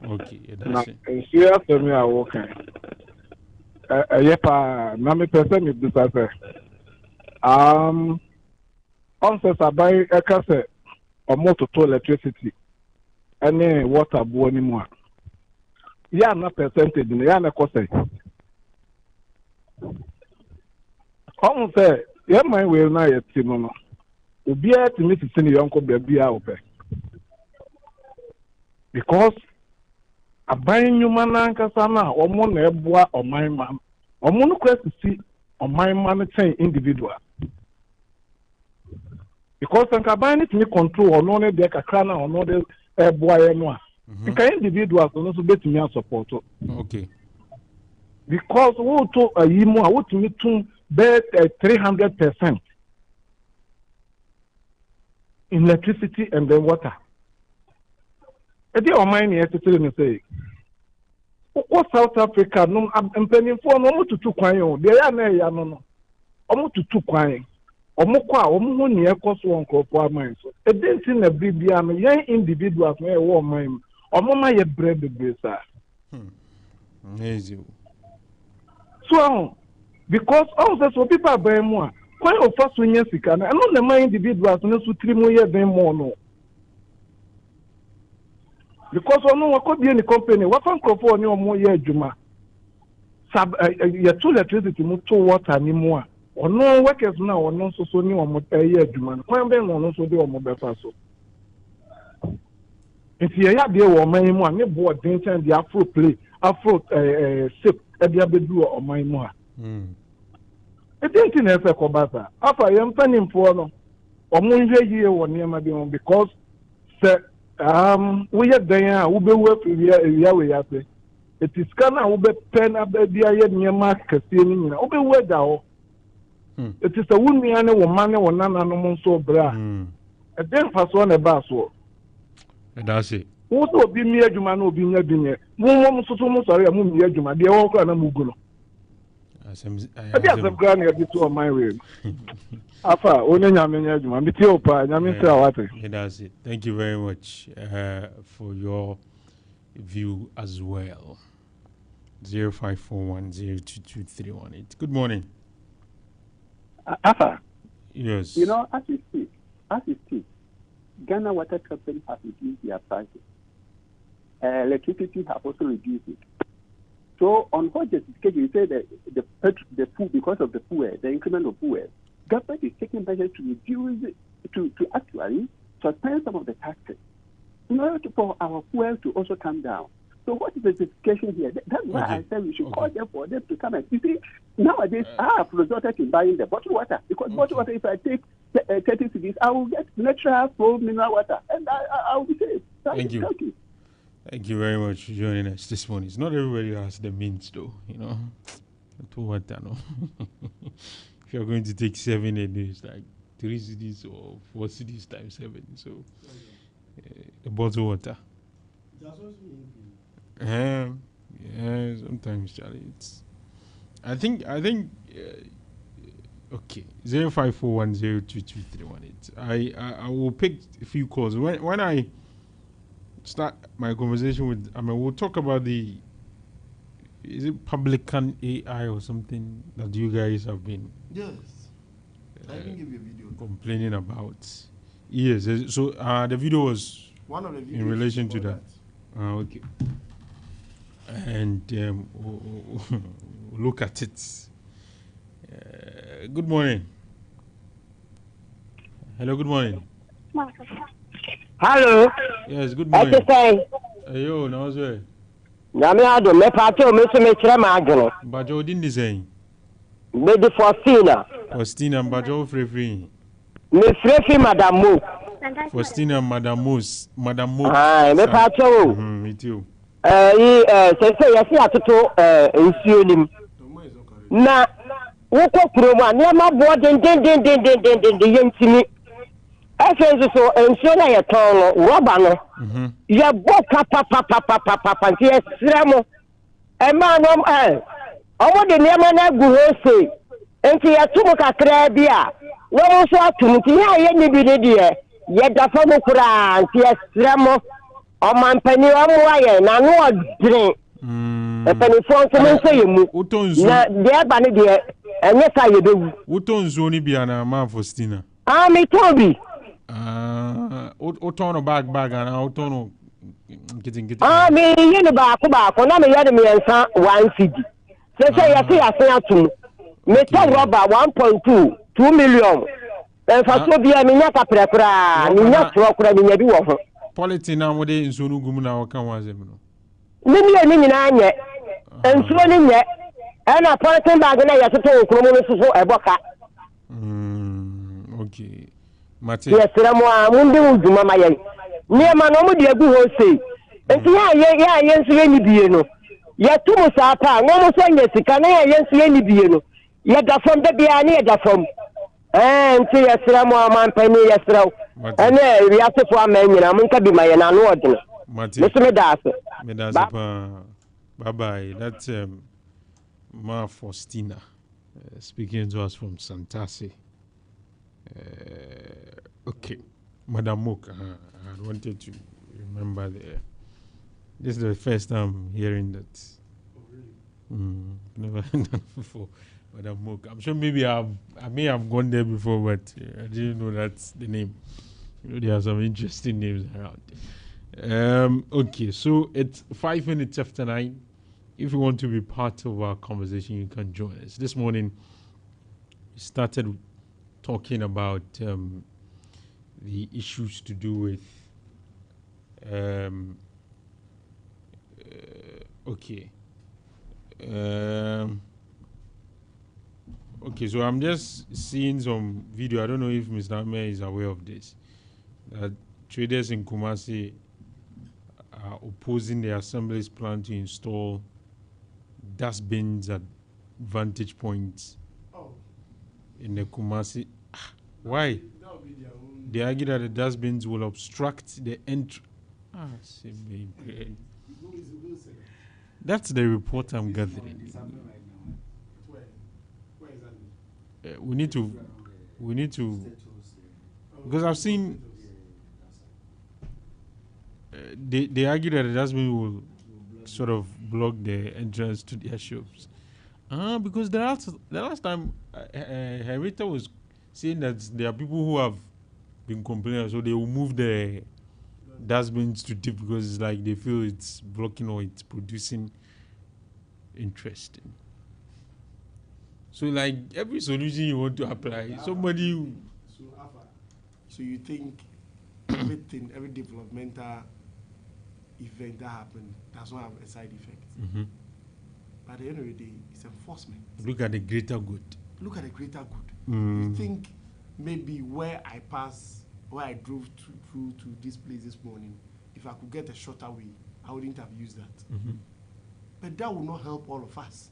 Speaker 1: Okay, that's it.
Speaker 9: See after me, I walk in. Yepa, Nami person is this. Once I buy a cassette or motor to electricity, any water boy anymore. Yeah, not percentage in the other cost. Almost say, yeah, my way now yet, Timono. To be at Mrs. Senior Uncle Baby out there. Because a buying you man, Cassana, or one boy or my man, or one quest to see on my man individual. Because I'm buying it me control or no deck a crana or no boy no. You can individuals also bet me and support.
Speaker 1: Okay.
Speaker 9: Because we to a yimo, I would me to bet 300% in electricity and then water. A day of mine yesterday me say, what South Africa no I'm paying for no to 2 kwai. They are no. Almost to 2 kwai. Omukwa omuhu ne ekoso onkofo aman so e dey tin na bibia no yen individuals na e wo man omoma ye bread bebresa
Speaker 1: easy
Speaker 9: so because all the so people buy more kwai ofa so nya sika na no na man individuals no so trimu ye ben more no because ono wakobie ni company wafa nkofo ni omo ye adwuma sab ye to electricity mu to water ni mu a ono workers na ono so ni omo ye adwuma no kwan ben ono so de omo befa so if ye ya de wo man mu a ne board den ten de afro play afro sip e bia bedu o man mu a e den tin e fe ko basa afa ye mpanimfo no omo nhwe yie wo ne ma bi because se we ya dan a wo be wo ya we ya se it is kana wo be pen abia ye nyema kase ni nyina wo be wo da ho. It is a woman and a woman or nana no so bra. A then pass on a bass war.
Speaker 1: And that's it.
Speaker 9: What will be near Jumano be near dinner? One so sorry, a moon near Juma, the old and a muguno. I guess I'm glad you to on my way. Alfa, only Yamina, Mitiopa, Yamin.
Speaker 1: That's it. Thank you very much for your view as well. 0541022318. Good morning.
Speaker 2: Alpha.
Speaker 1: Yes.
Speaker 2: You know, as you speak, Ghana Water Company has reduced their prices. Electricity have also reduced it. So, on what justification you say that the fuel, because of the fuel, the increment of fuel, government is taking measures to reduce it, to actually suspend some of the taxes in order for our fuel to also come down. So what is the justification here? That's why I said we should call them for them to come and you see, nowadays I have resorted to buying the bottled water because bottled water, if I take 30 cedis, I will get natural flow mineral water and I will be safe.
Speaker 1: Thank you. Thank you very much for joining us this morning. It's not everybody has the means though, you know. Water, no. If you're going to take 7 a day, it's like 3 cedis or 4 cedis times 7. So the bottled water. Yeah, sometimes Charlie, it's. I think. Okay, 0541022318. I will pick a few calls when I start my conversation with. I mean, we'll talk about the. Is it Publican AI or something that you guys have been?
Speaker 10: Yes, I can give you a video
Speaker 1: complaining about. Yes, so the video was
Speaker 10: one of the videos
Speaker 1: in relation to that. Okay. And we'll look at it. Good morning. Hello, good morning.
Speaker 11: Hello.
Speaker 1: Yes, good morning. Yo, how's it?
Speaker 11: Namiado, me pato, me se me chere magno.
Speaker 1: Bajo din design.
Speaker 11: Me de Faustina.
Speaker 1: Faustina, Bajo free.
Speaker 11: Me free Madame Mo.
Speaker 1: Faustina, Madame Mos. Madame Mo.
Speaker 11: Ah, me pato.
Speaker 1: Me too.
Speaker 11: Say yasi atoto nsuo nim na wokɔ kurom a nneɛma boɔ den yɛntimi afei nso so nsuo no yɛtɔn no rɔba no yɛbɔ papapapapapa nti yɛsrɛ mo ɛmaa no ɔmo de nneɛma no agu hɔ se nti yɛto mo kakraa bi a na ɔmo nso ato mo nti yɛ a yɛnni bi ne deɛ yɛda fa mo koraa nti yɛsrɛ mo ọmọmpani ọmọ ayẹ nanu ọdiri ẹpẹnifọ nkọmọ nsọ yẹ mu na deẹ ba ne deẹ ẹnyẹ sa yẹ bẹ wu.
Speaker 1: wotɔ nsuo ni bi ana maa Faustina.
Speaker 11: Mi tɔn bi.
Speaker 1: wotɔn no bag ana wotɔn no nketenkete.
Speaker 11: Mi yɛ ni baako na mi yɛ ni mmiɛnsa 1 cedi sɛsɛ yɛsi yɛsi atum mi tɔn rɔba 1.2 million nfaso bia mi nya kapra koraa mi nya soro koraa mi nya bi wɔ ho.
Speaker 1: Politics na mo de nsuo no gum na waka wazem no.
Speaker 11: Ni nyina nyɛ nsuo ni nyɛ ɛna politics bag na yɛtoto okuro mu no so ɛbɔka.
Speaker 1: Okay. Mate.
Speaker 11: Yɛsrɛ mo a mo ndi udwuma ma yɛn. Nneɛma no mo de agu hɔ sei. Nti yɛ nso yɛ ni bie no. Yɛto mo saa pa no mo so nyɛ sika na yɛ nso yɛ ni bie no. Yɛda fam da bia ne yɛda fam. Nti yɛsrɛ mo a mampani yɛsrɛ wo. Ene wiasefo ama nyina mo nka bi ma ye na no odene. Mese me da ase.
Speaker 1: Me da ase pa. Bye bye. That's Ma Faustina speaking to us from Santasi. Okay. Madam Mook, I wanted to remember this is the first time hearing that. Never heard that before. Madam Mook. I'm sure maybe I may have gone there before, but I didn't know that's the name. You know, there are some interesting names around. Okay, so it's 5 minutes after 9. If you want to be part of our conversation, you can join us. This morning, we started talking about the issues to do with okay, so I'm just seeing some video. I don't know if Mr. Ahmed is aware of this. That traders in Kumasi are opposing the Assembly's plan to install dustbins at vantage points in the Kumasi. Why? They argue that the dustbins will obstruct the entry. That's the report I'm gathering. we need to, because I've seen they argue that the dustbin will sort of block the entrance to their shops. Because the last time Henrietta was saying that there are people who have been complaining, so they will move the dustbins to tip because it's like they feel it's blocking or it's producing interest. So like every solution you want to apply, somebody.
Speaker 10: So you think everything, every developmental event that happened does not have a side effect?
Speaker 1: Mm-hmm.
Speaker 10: But at the end of the day, it's enforcement.
Speaker 1: Look at the greater good.
Speaker 10: Look at the greater good. You think maybe where I drove through to this place this morning, if I could get a shorter way, I wouldn't have used that.
Speaker 1: Mm-hmm.
Speaker 10: But that will not help all of us.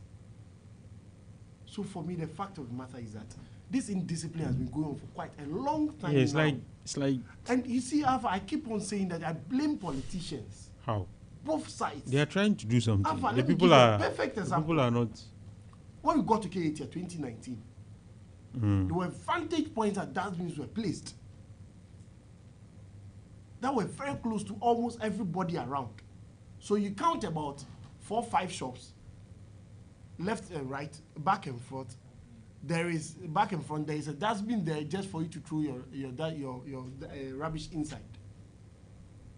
Speaker 10: So for me, the fact of the matter is that this indiscipline has been going on for quite a long time now.
Speaker 1: It's like.
Speaker 10: And you see, Alpha, I keep on saying that I blame politicians.
Speaker 1: How?
Speaker 10: Both sides.
Speaker 1: They are trying to do something.
Speaker 10: Alpha,
Speaker 1: The people are not.
Speaker 10: When we got to K8 here, 2019, there were vantage points that dustbins were placed that were very close to almost everybody around. So you count about 4 or 5 shops, left and right, back and forth. There is back and front. There is a dustbin there just for you to throw your rubbish inside.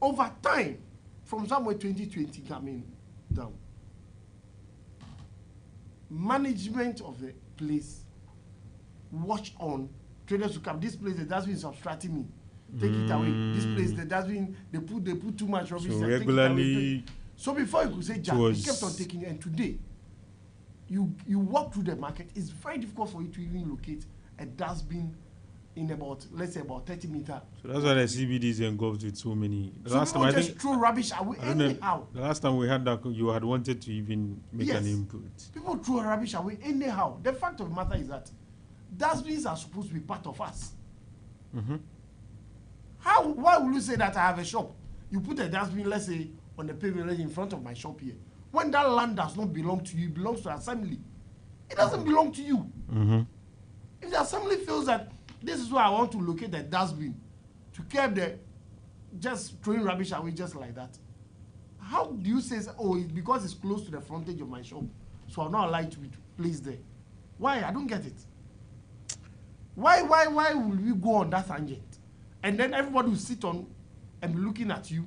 Speaker 10: Over time, from somewhere 2020 coming down, management of the place watched on traders who come. This place, the dustbin is obstructing me. Take it away. This place, the dustbin, they put too much rubbish.
Speaker 1: So regularly.
Speaker 10: So before you could say Jack, he kept on taking it. And today, you walk through the market, it's very difficult for you to even locate a dustbin in about, let's say, about 30 meters.
Speaker 1: So that's why the CBD is engulfed with so many.
Speaker 10: So last time, I just throw rubbish away anyhow.
Speaker 1: The last time we had that, you had wanted to even make an input.
Speaker 10: People throw rubbish away anyhow. The fact of the matter is that dustbins are supposed to be part of us.
Speaker 1: Mm-hmm.
Speaker 10: Why would you say that I have a shop? You put a dustbin, let's say, on the pavement in front of my shop here. When that land does not belong to you, it belongs to the assembly. It doesn't belong to you.
Speaker 1: Mm-hmm.
Speaker 10: If the assembly feels that this is where I want to locate the dustbin, to curb the just throwing rubbish away just like that, how do you say, oh, it's because it's close to the frontage of my shop, so I'm not allowed to be placed there? Why? I don't get it. Why will we go on that tangent? And then everybody will sit on and be looking at you.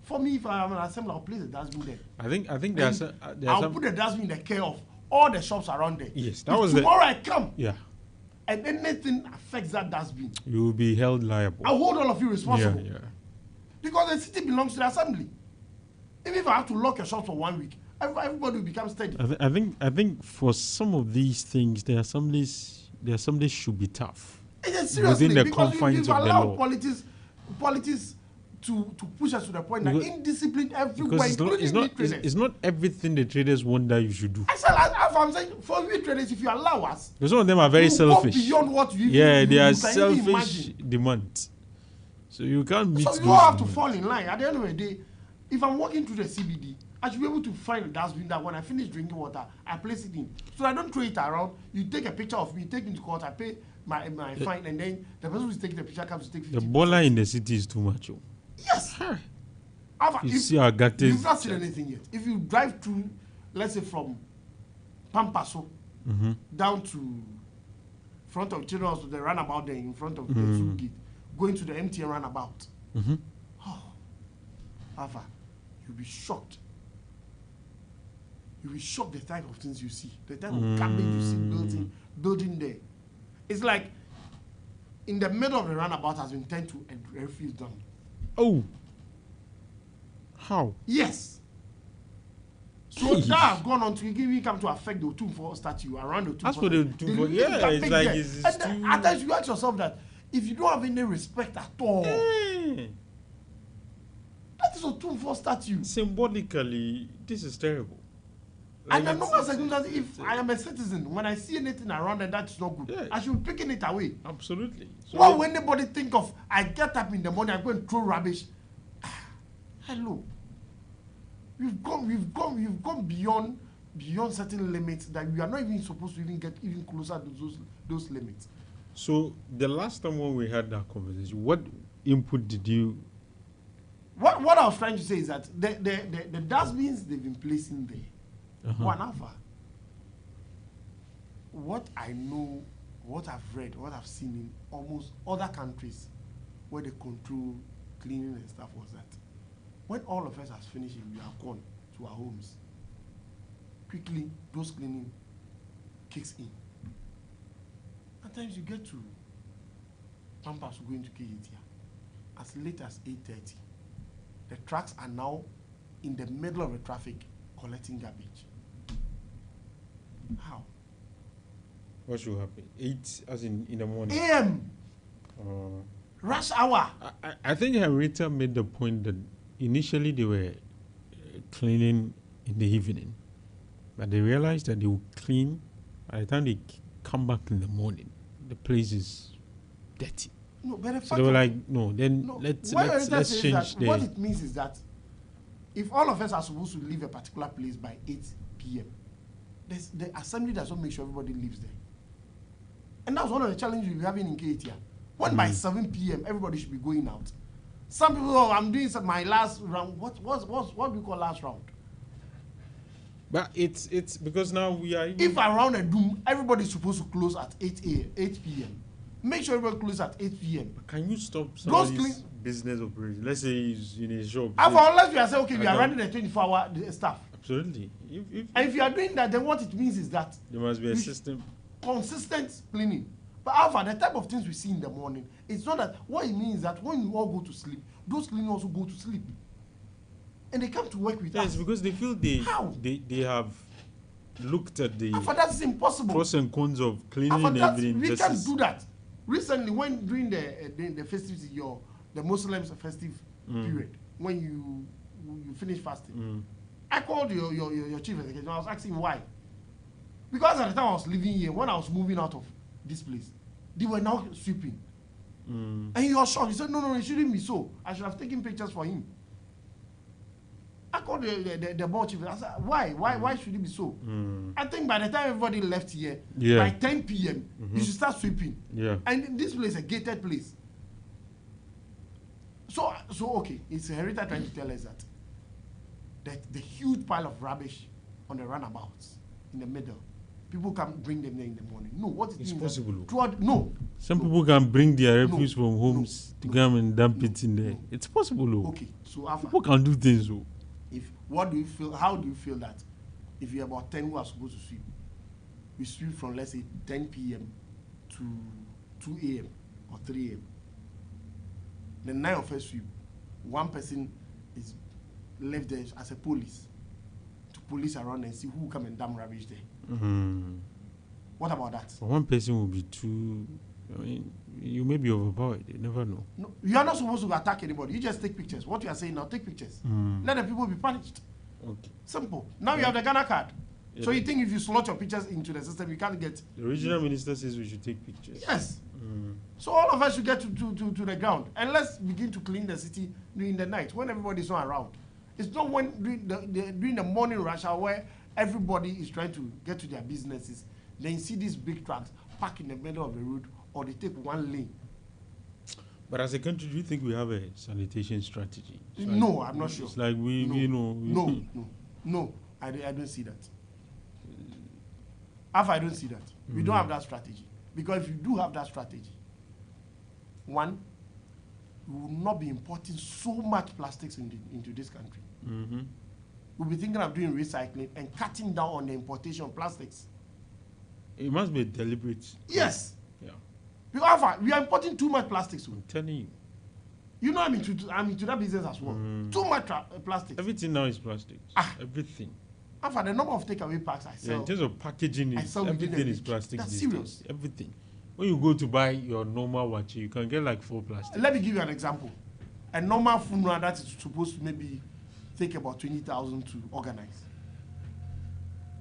Speaker 10: For me, if I am an assembly, I'll place the dustbin there.
Speaker 1: I think there's
Speaker 10: I'll put the dustbin in the care of all the shops around there.
Speaker 1: Yes, that was
Speaker 10: tomorrow I come.
Speaker 1: Yeah.
Speaker 10: And anything affects that dustbin,
Speaker 1: you will be held liable.
Speaker 10: I'll hold all of you responsible.
Speaker 1: Yeah.
Speaker 10: Because the city belongs to the assembly. Even if I have to lock a shop for 1 week, everybody will become steady.
Speaker 1: I think for some of these things, the assemblies should be tough.
Speaker 10: Seriously,
Speaker 1: within the
Speaker 10: because
Speaker 1: confines
Speaker 10: if
Speaker 1: of the
Speaker 10: allow
Speaker 1: law.
Speaker 10: politics to push us to the point that indiscipline everywhere,
Speaker 1: because it's not everything the traders want that you should do.
Speaker 10: I'm saying for we traders, if you allow us,
Speaker 1: because some of them are very selfish.
Speaker 10: Go beyond what you
Speaker 1: they are selfish demands. So you can't meet.
Speaker 10: So you all have to fall in line. At the end of the day, if I'm walking through the CBD, I should be able to find a dustbin that when I finish drinking water, I place it in. So I don't throw it around. You take a picture of me, take it to court, I pay my fine, and then the person who's taking the picture comes to take 50%.
Speaker 1: The baller in the city is too much.
Speaker 10: Yes.
Speaker 1: See our gates.
Speaker 10: You've not seen anything yet. If you drive through, let's say from Pampaso down to front of Children's Hospital, the roundabout there in front of the zoo gate, going to the MTN roundabout. Alpha, you'll be shocked. You'll be shocked the type of things you see, the type of garbage you see building there. It's like in the middle of the roundabout has been turned to a refuse dump.
Speaker 1: Oh. How?
Speaker 10: Yes. So that has gone on to even come to affect the Otumfo statue around the Otumfo.
Speaker 1: That's what the Otumfo. Yeah, it's like it's
Speaker 10: too. At times you ask yourself that if you don't have any respect at all, that is Otumfo statue.
Speaker 1: Symbolically, this is terrible.
Speaker 10: Like and the normal circumstances, if I am a citizen, when I see anything around and that is not good, I should be picking it away.
Speaker 1: Absolutely.
Speaker 10: So why would anybody think of, I get up in the morning, I go and throw rubbish? Hello. We've gone beyond beyond certain limits that we are not even supposed to even get even closer to those limits.
Speaker 1: So the last time when we had that conversation, what input did you?
Speaker 10: What I was trying to say is that the dustbins they've been placing there, one Alpha. What I know, what I've read, what I've seen in almost other countries where they control cleaning and stuff was that when all of us has finished, we have gone to our homes. Quickly, those cleaning kicks in. Sometimes you get to Pampas going to Kehitia as late as 8:30. The trucks are now in the middle of the traffic collecting garbage. How?
Speaker 1: What should happen? 8 as in the morning?
Speaker 10: AM! Rush hour!
Speaker 1: I think Henrietta made the point that initially they were cleaning in the evening, but they realized that they would clean by the time they come back in the morning. The place is dirty.
Speaker 10: No, but
Speaker 1: so they were like, no, then let's change the...
Speaker 10: What it means is that if all of us are supposed to leave a particular place by 8 p.m., the assembly does not make sure everybody leaves there. And that's one of the challenges we're having in Kehitia. When by 7 p.m. everybody should be going out. Some people, I'm doing my last round. What do you call last round?
Speaker 1: But it's because now we are...
Speaker 10: If around a doom, everybody's supposed to close at 8 p.m. Make sure everybody closes at 8 p.m.
Speaker 1: But can you stop somebody's business operation? Let's say he's in his job.
Speaker 10: Unless we are saying, okay, we are running a 24-hour staff.
Speaker 1: Absolutely.
Speaker 10: And if you are doing that, then what it means is that...
Speaker 1: There must be a system.
Speaker 10: Consistent cleaning. But Alpha, the type of things we see in the morning, it's not that... What it means is that when you all go to sleep, those cleaning also go to sleep. And they come to work with us.
Speaker 1: Yes, because they feel they have looked at the...
Speaker 10: Alpha, that's impossible.
Speaker 1: Pros and cons of cleaning and everything.
Speaker 10: We can't do that. Recently, when during the festivities, the Muslims festive period, when you finish fasting, I called your chief executive. I was asking why. Because at the time I was living here, when I was moving out of this place, they were now sweeping. And he was shocked. He said, no, it shouldn't be so. I should have taken pictures for him. I called the board chief. I said, why should it be so? I think by the time everybody left here, by 10 p.m., you should start sweeping.
Speaker 1: Yeah.
Speaker 10: And this place is a gated place. So okay, it's Henrietta trying to tell us that the huge pile of rubbish on the runabouts in the middle, people can bring them there in the morning. No, what it
Speaker 1: it's
Speaker 10: means
Speaker 1: possible.
Speaker 10: Some
Speaker 1: people can bring their refuse from homes to come and dump it in there. It's possible.
Speaker 10: Okay, so Alpha,
Speaker 1: people can do things.
Speaker 10: What do you feel? How do you feel that if you're about 10 who are supposed to sweep, we sweep from, let's say, 10 p.m. to 2 a.m. or 3 a.m. The 9 of us sweep. One person is left there as a police to police around and see who will come and dump rubbish there. What about that?
Speaker 1: One person will be too... I mean, you may be overpowered. You never know.
Speaker 10: No, you are not supposed to attack anybody. You just take pictures. What you are saying now, take pictures. Let the people be punished.
Speaker 1: Okay.
Speaker 10: Simple. Now you have the Ghana card. Yeah. So you think if you slot your pictures into the system, you can't get...
Speaker 1: The regional minister says we should take pictures.
Speaker 10: Yes. So all of us should get to the ground. And let's begin to clean the city during the night when everybody's not around. It's not when during the morning rush hour where everybody is trying to get to their businesses. Then you see these big trucks park in the middle of the road, or they take one lane.
Speaker 1: But as a country, do you think we have a sanitation strategy?
Speaker 10: No, I'm not sure.
Speaker 1: It's like
Speaker 10: No, I don't see that. I don't see that. We don't have that strategy. Because if you do have that strategy, one, we will not be importing so much plastics into this country. We'll be thinking of doing recycling and cutting down on the importation of plastics.
Speaker 1: It must be deliberate.
Speaker 10: Yes.
Speaker 1: Yeah.
Speaker 10: Because we are importing too much plastics.
Speaker 1: I'm telling you.
Speaker 10: You know I'm into that business as well. Too much plastic.
Speaker 1: Everything now is plastic. Everything.
Speaker 10: Alpha, the number of takeaway packs I sell.
Speaker 1: Yeah, in terms of packaging, everything is plastic.
Speaker 10: That's serious.
Speaker 1: Everything. When you go to buy your normal watch, you can get like 4 plastics.
Speaker 10: Let me give you an example. A normal funeral that is supposed to maybe take about 20,000 to organize.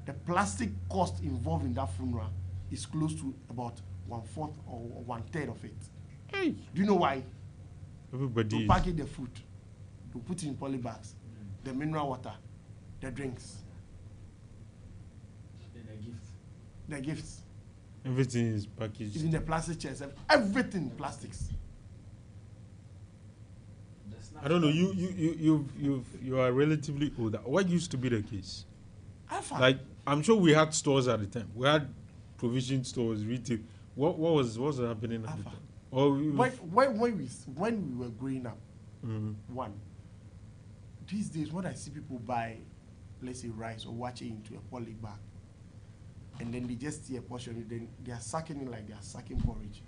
Speaker 10: The plastic cost involved in that funeral is close to about 1/4 or 1/3 of it.
Speaker 1: Hey.
Speaker 10: Do you know why?
Speaker 1: Everybody
Speaker 10: to package the food, to put in poly bags, the mineral water, the drinks. The gifts.
Speaker 1: Everything is packaged.
Speaker 10: Even the plastic chairs, everything plastics.
Speaker 1: I don't know. You are relatively older. What used to be the case?
Speaker 10: Alpha.
Speaker 1: Like, I'm sure we had stores at the time. We had provision stores, retail. What was happening at
Speaker 10: Alpha.
Speaker 1: the time? Or
Speaker 10: when we were growing up, one. These days, when I see people buy, let's say, rice or watch it into a poly bag, and then they just see a portion, then they are sucking it like they are sucking porridge.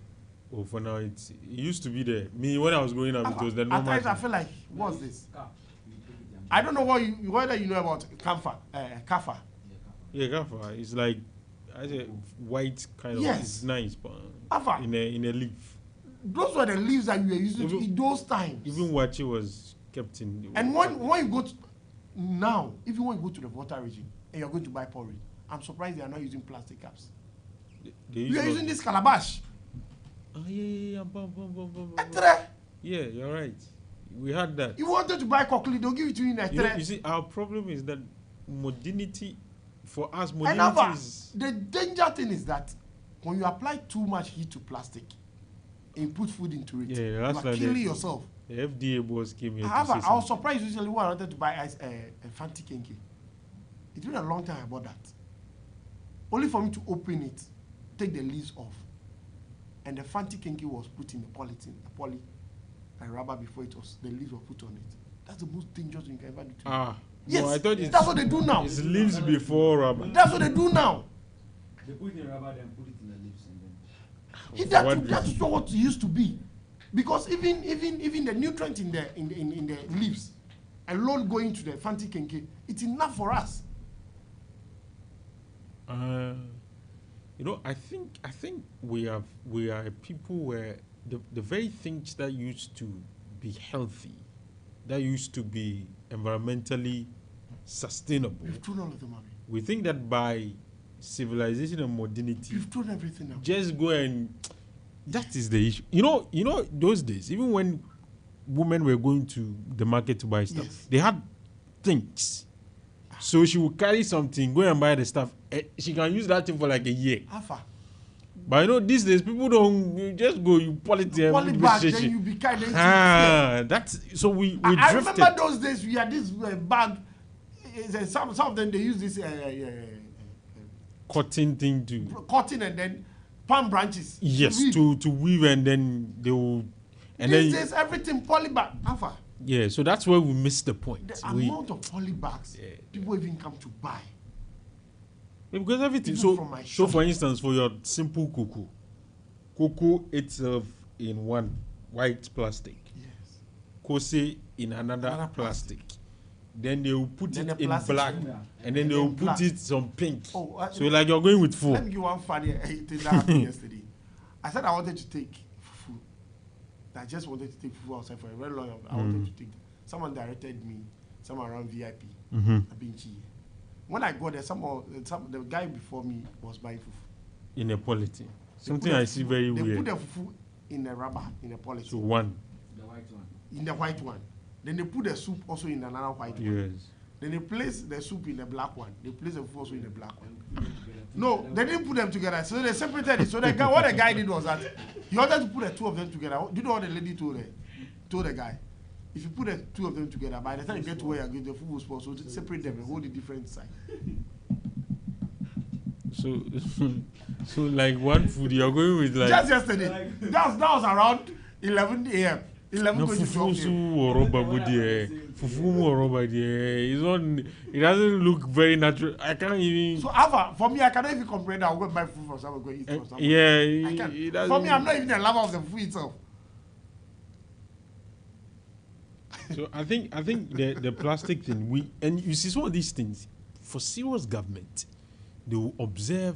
Speaker 1: Oh, for now, it used to be there. Me, when I was growing up, it was the normal.
Speaker 10: At times, I feel like, what's this? I don't know whether you know about kafa.
Speaker 1: Yeah, kafa. It's like a white kind of. It's nice, but in a leaf.
Speaker 10: Those were the leaves that we were using in those times.
Speaker 1: Even wachi was kept in.
Speaker 10: And when you go to now, even when you go to the water region and you're going to buy porridge, I'm surprised they are not using plastic cups. We are using this calabash.
Speaker 1: Oh, yeah. Yeah, you're right. We had that.
Speaker 10: You wanted to buy cockle, they'll give it to you in a tray.
Speaker 1: You see, our problem is that modernity, for us, is...
Speaker 10: The danger thing is that when you apply too much heat to plastic and put food into it, you are like killing yourself.
Speaker 1: The FDA boss came here
Speaker 10: I was surprised usually when I wanted to buy a Fanti Kenke. It's been a long time I bought that. Only for me to open it, take the leaves off. And the Fanti Kenke was put in a rubber before the leaves were put on it. That's the most dangerous thing you can ever do to me. Yes,
Speaker 1: no, I thought
Speaker 10: that's what they do now.
Speaker 1: It's leaves before rubber.
Speaker 10: That's what they do now.
Speaker 12: They put it in rubber, then put it in the leaves, and then.
Speaker 10: That's not what it used to be, because even the nutrient in the leaves, alone going to the Fanti Kenke, it's enough for us.
Speaker 1: I think we are a people where the very things that used to be healthy, that used to be environmentally sustainable.
Speaker 10: We've thrown all of them away.
Speaker 1: We think that by civilization and modernity,
Speaker 10: we've thrown everything away.
Speaker 1: Just go and that is the issue. You know those days, even when women were going to the market to buy stuff, they had things. So she would carry something, go and buy the stuff. She can use that thing for like a year.
Speaker 10: Alpha.
Speaker 1: But these days people don't. You just go, you pull it
Speaker 10: back, then you be kind of.
Speaker 1: That's so we drifted.
Speaker 10: I remember those days we had this bag. Some of them they use this
Speaker 1: cotton thing to
Speaker 10: cotton and then palm branches.
Speaker 1: Yes, to weave and then they will. And
Speaker 10: these days everything polybag. Alpha.
Speaker 1: Yeah, so that's where we missed the point.
Speaker 10: The amount of polybags people even come to buy.
Speaker 1: Because everything. So for instance, for your simple cocoa itself in one white plastic.
Speaker 10: Yes.
Speaker 1: Kose in another plastic. Then they will put it in black, and then they will put it some pink. So like you're going with four.
Speaker 10: Let me give one funny thing that happened yesterday. I said I wanted to take fufu. I just wanted to take fufu outside for a very long time. I wanted to take. Someone directed me, someone around VIP. When I got there, the guy before me was buying fufu.
Speaker 1: In a polythene. Something I see very weird.
Speaker 10: They put the fufu in a rubber, in a polythene.
Speaker 1: So one.
Speaker 12: The white one.
Speaker 10: In the white one. Then they put the soup also in another white one. Then they place the soup in the black one. They place the food also in the black one. No, they didn't put them together. So they separated it. So what the guy did was that he wanted to put the two of them together. Do you know what the lady told the guy? If you put the two of them together, by the time you get to where you're going, the food will spoil. So separate them and hold the different side.
Speaker 1: So like one food you're going with like.
Speaker 10: Just yesterday. That was around 11 a.m. 11 to 12
Speaker 1: it doesn't look very natural. I can't even.
Speaker 10: So Alpha, for me, I cannot even comprehend. I'll go and buy food from someone, go eat from someone.
Speaker 1: Yeah,
Speaker 10: for me, I'm not even a lover of the food itself.
Speaker 1: So I think the plastic thing, and you see some of these things for serious government, they will observe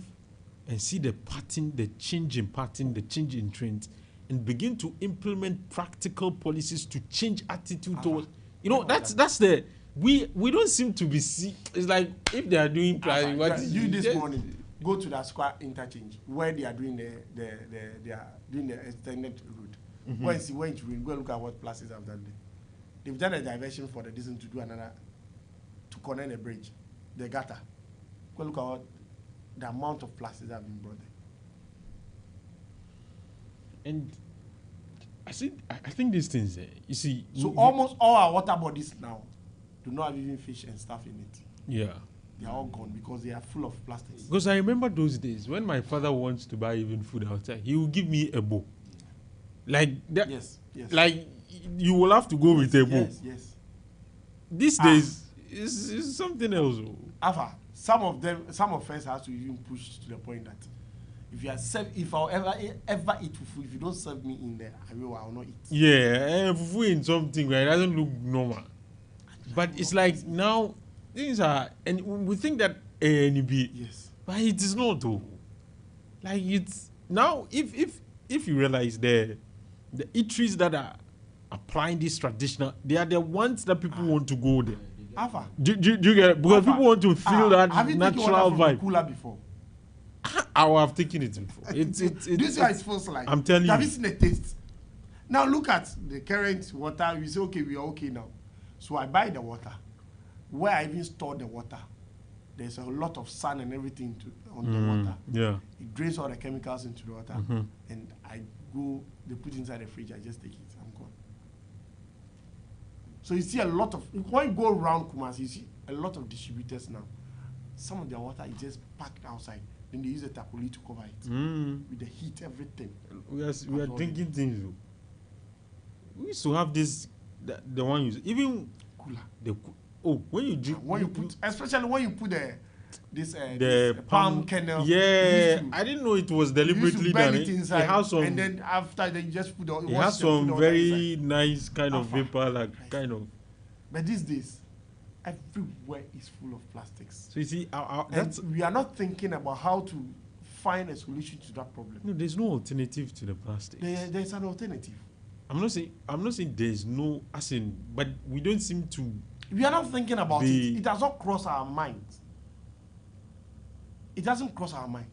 Speaker 1: and see the pattern, the change in pattern, the change in trend, and begin to implement practical policies to change attitude towards. That's the we don't seem to be see. It's like if they are doing
Speaker 10: this morning, go to that square interchange where they are doing the extended route. When you go look at what places have done there. They've done a diversion for the distance to do another to connect a bridge, the gutter. Go look at what the amount of plastics that have been brought there.
Speaker 1: And I think these things, you see.
Speaker 10: So almost all our water bodies now do not have even fish and stuff in it.
Speaker 1: Yeah.
Speaker 10: They are all gone because they are full of plastics.
Speaker 1: Because I remember those days when my father wants to buy even food outside, he will give me a bowl. Like that.
Speaker 10: Yes.
Speaker 1: Like you will have to go with a bowl.
Speaker 10: Yes.
Speaker 1: These days is something else.
Speaker 10: Alpha, some of us have to even push to the point that if I'll ever eat fufu, if you don't serve me in there, I will not eat.
Speaker 1: Yeah, fufu in something where it doesn't look normal. But it's like now things are, and we think that ANB.
Speaker 10: Yes.
Speaker 1: But it is not though. Like it's now if you realize the eateries that are applying this traditional, they are the ones that people want to go there.
Speaker 10: Alpha.
Speaker 1: Do you get it? Because people want to feel that natural vibe.
Speaker 10: Cooler before?
Speaker 1: I have taken it before. It's
Speaker 10: this guy is first like.
Speaker 1: I'm telling you.
Speaker 10: Have you seen the taste? Now look at the current water. We say okay, we are okay now. So I buy the water. Where I even store the water, there's a lot of sun and everything on the water.
Speaker 1: Yeah.
Speaker 10: It drains all the chemicals into the water, and they put it inside the fridge. I just take it. I'm gone. So you see a lot of, when you go around Kumasi, you see a lot of distributors now. Some of their water is just packed outside. Then they use a tapoli to cover it with the heat, everything.
Speaker 1: We are drinking things. We used to have this, the one you even
Speaker 10: cooler.
Speaker 1: When you drink,
Speaker 10: especially when you put this palm kernel.
Speaker 1: Yeah, I didn't know it was deliberately done.
Speaker 10: It inside,
Speaker 1: it has some,
Speaker 10: and then after they just put
Speaker 1: it has some very nice kind of vapor, like kind of.
Speaker 10: But these days, everywhere is full of plastics.
Speaker 1: So you see,
Speaker 10: we are not thinking about how to find a solution to that problem.
Speaker 1: No, there's no alternative to the plastics.
Speaker 10: There's an alternative.
Speaker 1: I'm not saying there's no, as in, but we don't seem to.
Speaker 10: We are not thinking about it. It does not cross our minds. It doesn't cross our mind.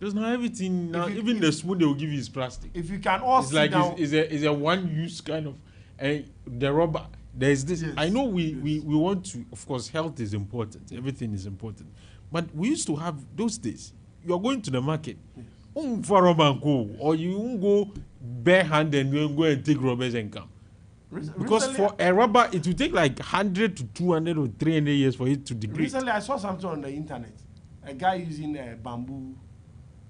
Speaker 1: There's not everything now. Even the spoon they will give you is plastic.
Speaker 10: If you can all sit down,
Speaker 1: it's a one-use kind of, the rubber. There's this. Yes. I know we want to. Of course, health is important. Everything is important. But we used to have those days. You are going to the market, for rubber and go, or you won't go barehanded and you go and take rubbers and come. Because for a rubber, it will take like 100 to 200 or 300 years for it to degrade.
Speaker 10: Recently, I saw something on the internet. A guy using bamboo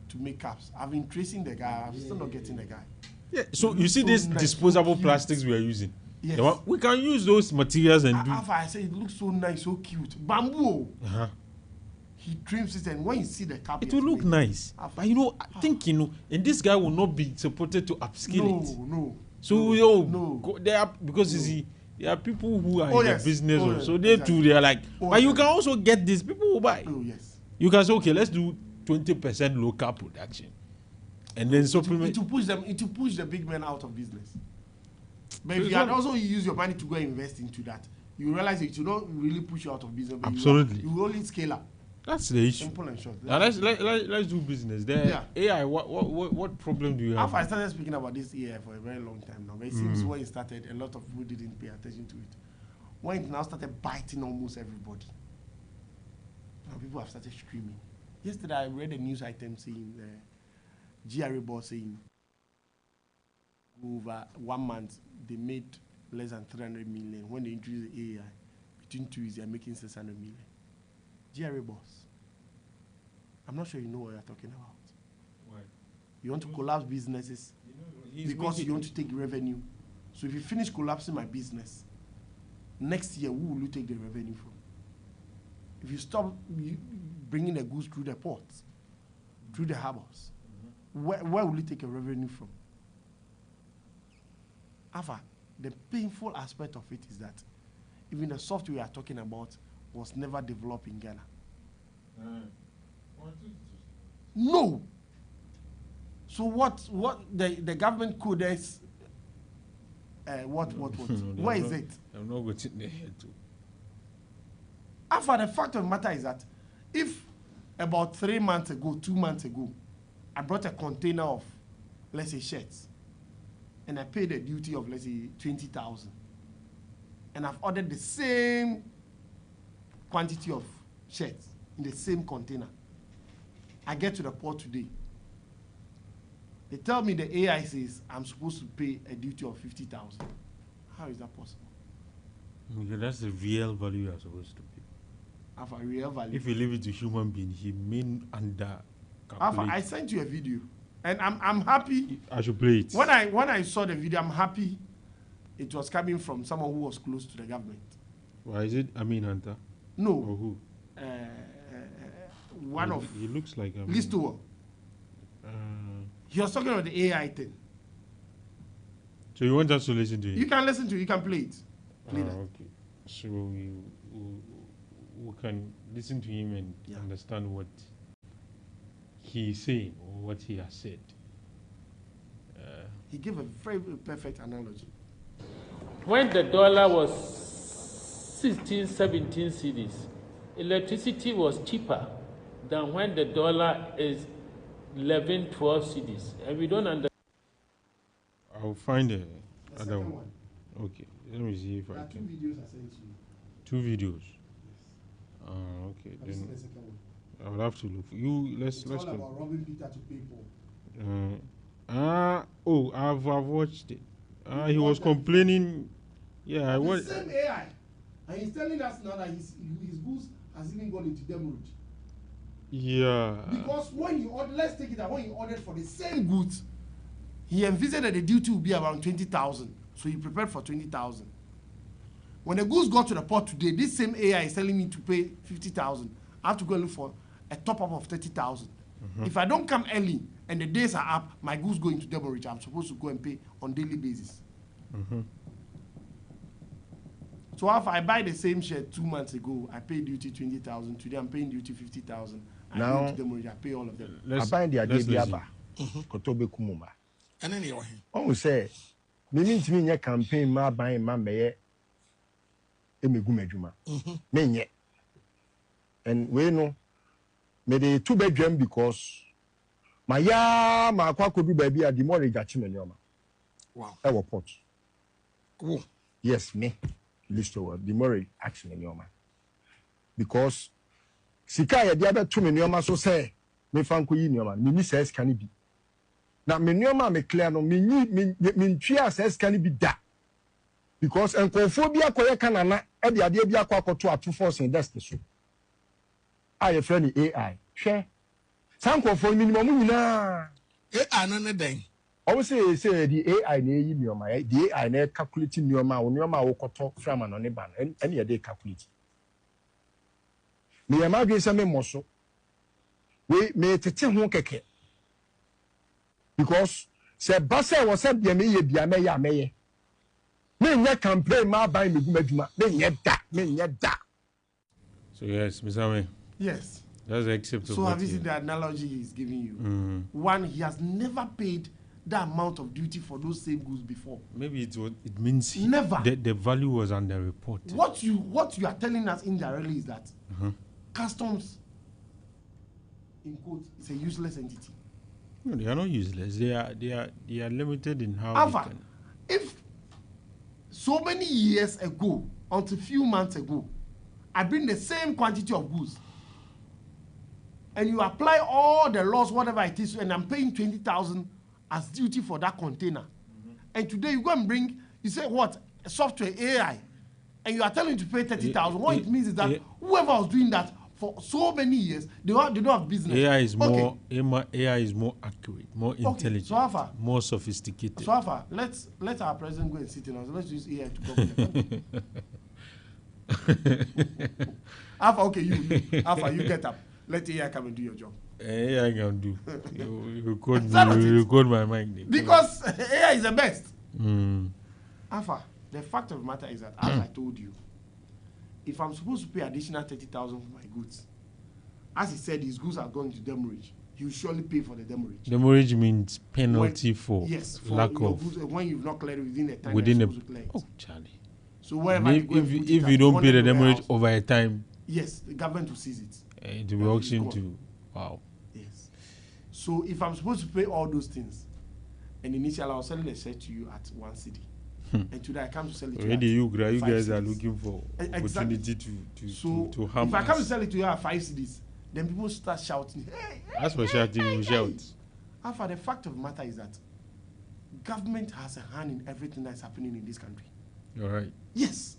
Speaker 10: to make cups. I've been tracing the guy. I'm still not getting the guy.
Speaker 1: Yeah. So you see these disposable plastics we are using.
Speaker 10: Yes.
Speaker 1: We can use those materials and do.
Speaker 10: I say it looks so nice, so cute. Bamboo. He trims it, and when you see the cup,
Speaker 1: it will look nice. But I think and this guy will not be supported to upskill it.
Speaker 10: No.
Speaker 1: So there are, because you see, there are people who are in the business, so they too, they are like, but you can also get this. People will buy.
Speaker 10: Oh yes.
Speaker 1: You can say, okay, let's do 20% local production, and then supplement.
Speaker 10: It will push them. It will push the big men out of business. But if you can also use your money to go invest into that, you realize it will not really push you out of business. But
Speaker 1: absolutely.
Speaker 10: You will only scale up.
Speaker 1: That's the issue.
Speaker 10: Simple and short.
Speaker 1: Now let's do business. AI, what problem do you have?
Speaker 10: I started speaking about this AI for a very long time now. But it seems when it started, a lot of people didn't pay attention to it. When it now started biting almost everybody, now people have started screaming. Yesterday I read a news item saying, GRA boss saying, over 1 month they made less than 300 million. When they introduced the AI, between 2 years they are making 600 million. GRA boss. I'm not sure you know what you're talking about.
Speaker 1: Why?
Speaker 10: You want to collapse businesses because you want to take revenue. So if you finish collapsing my business, next year, who will you take the revenue from? If you stop bringing the goods through the ports, through the harbors, where will you take your revenue from? Alpha, the painful aspect of it is that even the software we are talking about was never developed in Ghana. No. So what the government code is what? Where is it?
Speaker 1: I'm not going to there too.
Speaker 10: Alpha, the fact of the matter is that if about 3 months ago, 2 months ago, I brought a container of, let's say, shirts, and I paid a duty of, let's say, 20,000, and I've ordered the same quantity of shirts, in the same container. I get to the port today. They tell me the AI says I'm supposed to pay a duty of 50,000. How is that possible?
Speaker 1: Because that's the real value you're supposed to pay.
Speaker 10: Have a real value.
Speaker 1: If you leave it to human being, he may under.
Speaker 10: I sent you a video, and I'm happy.
Speaker 1: I should play it.
Speaker 10: When I saw the video, I'm happy. It was coming from someone who was close to the government.
Speaker 1: Why is it Amin Hunter?
Speaker 10: No.
Speaker 1: Or who?
Speaker 10: One of.
Speaker 1: He looks like
Speaker 10: Listo. He was talking about the AI thing.
Speaker 1: So you want us to listen to it?
Speaker 10: You can listen to it. You can play it. Play that.
Speaker 1: Okay. So we can listen to him and understand what he's saying or what he has said.
Speaker 10: He gave a very, very perfect analogy.
Speaker 13: When the dollar was 16, 17 cedis, electricity was cheaper than when the dollar is 11, 12 cedis. And we don't understand.
Speaker 1: I'll find another one. Okay, let me see if I can.
Speaker 10: 2 videos I sent you.
Speaker 1: 2 videos. Okay.
Speaker 10: Have you seen the second one?
Speaker 1: I will have to look. Let's
Speaker 10: all about robbing Peter to pay
Speaker 1: Paul. I've watched it. He was complaining. Yeah, I watched.
Speaker 10: The same AI, and he's telling us now that his goods has even gone into demurrage.
Speaker 1: Yeah.
Speaker 10: Because when you order, let's take it that when he ordered for the same goods, he envisaged that the duty would be around 20,000. So he prepared for 20,000. When the goods got to the port today, this same AI is telling me to pay 50,000. I have to go and look for a top-up of 30,000. If I don't come early and the days are up, my goods go into demurrage. I'm supposed to go and pay on daily basis. So if I buy the same shirt 2 months ago, I pay duty 20,000. Today I'm paying duty 50,000. I go into demurrage. I pay all of them.
Speaker 14: I buy the idea. Kotobe kumuma.
Speaker 15: And anyway,
Speaker 14: I say, me nya campaign ma buy ma meye emegu medjuma. Me nye. And we know me the 2-bedroom because my akwa kodu baby at the mortgage achimenioma.
Speaker 15: Wow.
Speaker 14: I was port.
Speaker 15: Oh.
Speaker 14: Yes, me. List over the mortgage achimenioma. Because sika ya dia be 2 menioma so say me fanko yi nioma me ni says can be. Na me nioma me clear no me ntwia says can be da. Because enkofo bi akoye kanana e de ade bi akoto ato force in desk so. I friend AI. Share. Sanko for minimum nyina.
Speaker 15: AI no ne den.
Speaker 14: I say the AI na yi nioma. The AI na calculate nioma, nioma wo koto from an ne ban. Any dey calculate. Me imagine say me moso. We me tete ho keke. Because se basa wo se bia me ye bia me ya me ye. Me nya campaign ma ban me gumaduma. Me nya da.
Speaker 1: So yes, Mr.
Speaker 10: Yes.
Speaker 1: That's acceptable.
Speaker 10: So have you seen the analogy he's giving you? One, he has never paid the amount of duty for those same goods before.
Speaker 1: Maybe it means
Speaker 10: never.
Speaker 1: The value was underreported.
Speaker 10: What you are telling us indirectly is that customs, in quotes, is a useless entity.
Speaker 1: No, they are not useless. They are limited in how.
Speaker 10: Alpha, if so many years ago, until a few months ago, I bring the same quantity of goods, and you apply all the laws, whatever it is, and I'm paying 20,000 as duty for that container. And today you go and bring, you say what? A software AI, and you are telling to pay 30,000. What it means is that whoever was doing that for so many years, they don't have business.
Speaker 1: AI is more AI is more accurate, more intelligent,
Speaker 10: so Alpha,
Speaker 1: more sophisticated.
Speaker 10: So Alpha, let our president go and sit in us. Let's use AI to govern the country. Alpha, okay, you get up. Let AI come and do your job.
Speaker 1: AI can do. You record my mic.
Speaker 10: Because AI is the best. Alpha, the fact of the matter is that, as I told you, if I'm supposed to pay additional 30,000 for my goods, as he said, his goods are going to demurrage, he will surely pay for the demurrage.
Speaker 1: Demurrage means penalty for lack of
Speaker 10: goods, when you've not cleared within the time
Speaker 1: within
Speaker 10: you're supposed to clear it.
Speaker 1: Oh, Charlie.
Speaker 10: So wherever
Speaker 1: if you don't pay the demurrage over a time,
Speaker 10: yes, the government will seize it.
Speaker 1: It will be auctioned to. Wow.
Speaker 10: Yes. So if I'm supposed to pay all those things, and initially I was selling a shirt to you at 1 cedi, and today I come to sell it to
Speaker 1: you. You guys
Speaker 10: cedis.
Speaker 1: are looking for opportunity to harm
Speaker 10: if I come to sell it to you at 5 cedis, then people start shouting, hey,
Speaker 1: as for shouting, we shout.
Speaker 10: Alpha, the fact of the matter is that government has a hand in everything that's happening in this country.
Speaker 1: All right.
Speaker 10: Yes.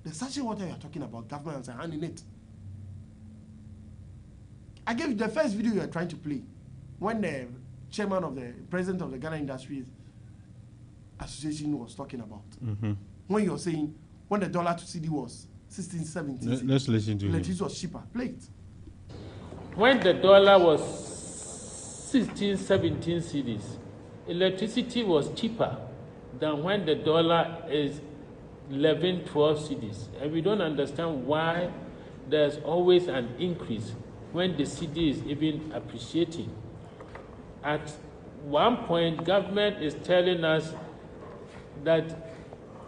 Speaker 10: The sachet water you're talking about, government has a hand in it. I gave you the first video you're trying to play when the president of the Ghana Industries Association was talking about. When you're saying when the dollar to CD was 16, 17.
Speaker 1: Let's listen to it.
Speaker 10: Electricity was cheaper. Play it.
Speaker 13: When the dollar was 16, 17 cedis, electricity was cheaper than when the dollar is 11, 12 cedis. And we don't understand why there's always an increase when the cedi is even appreciating. At one point, government is telling us that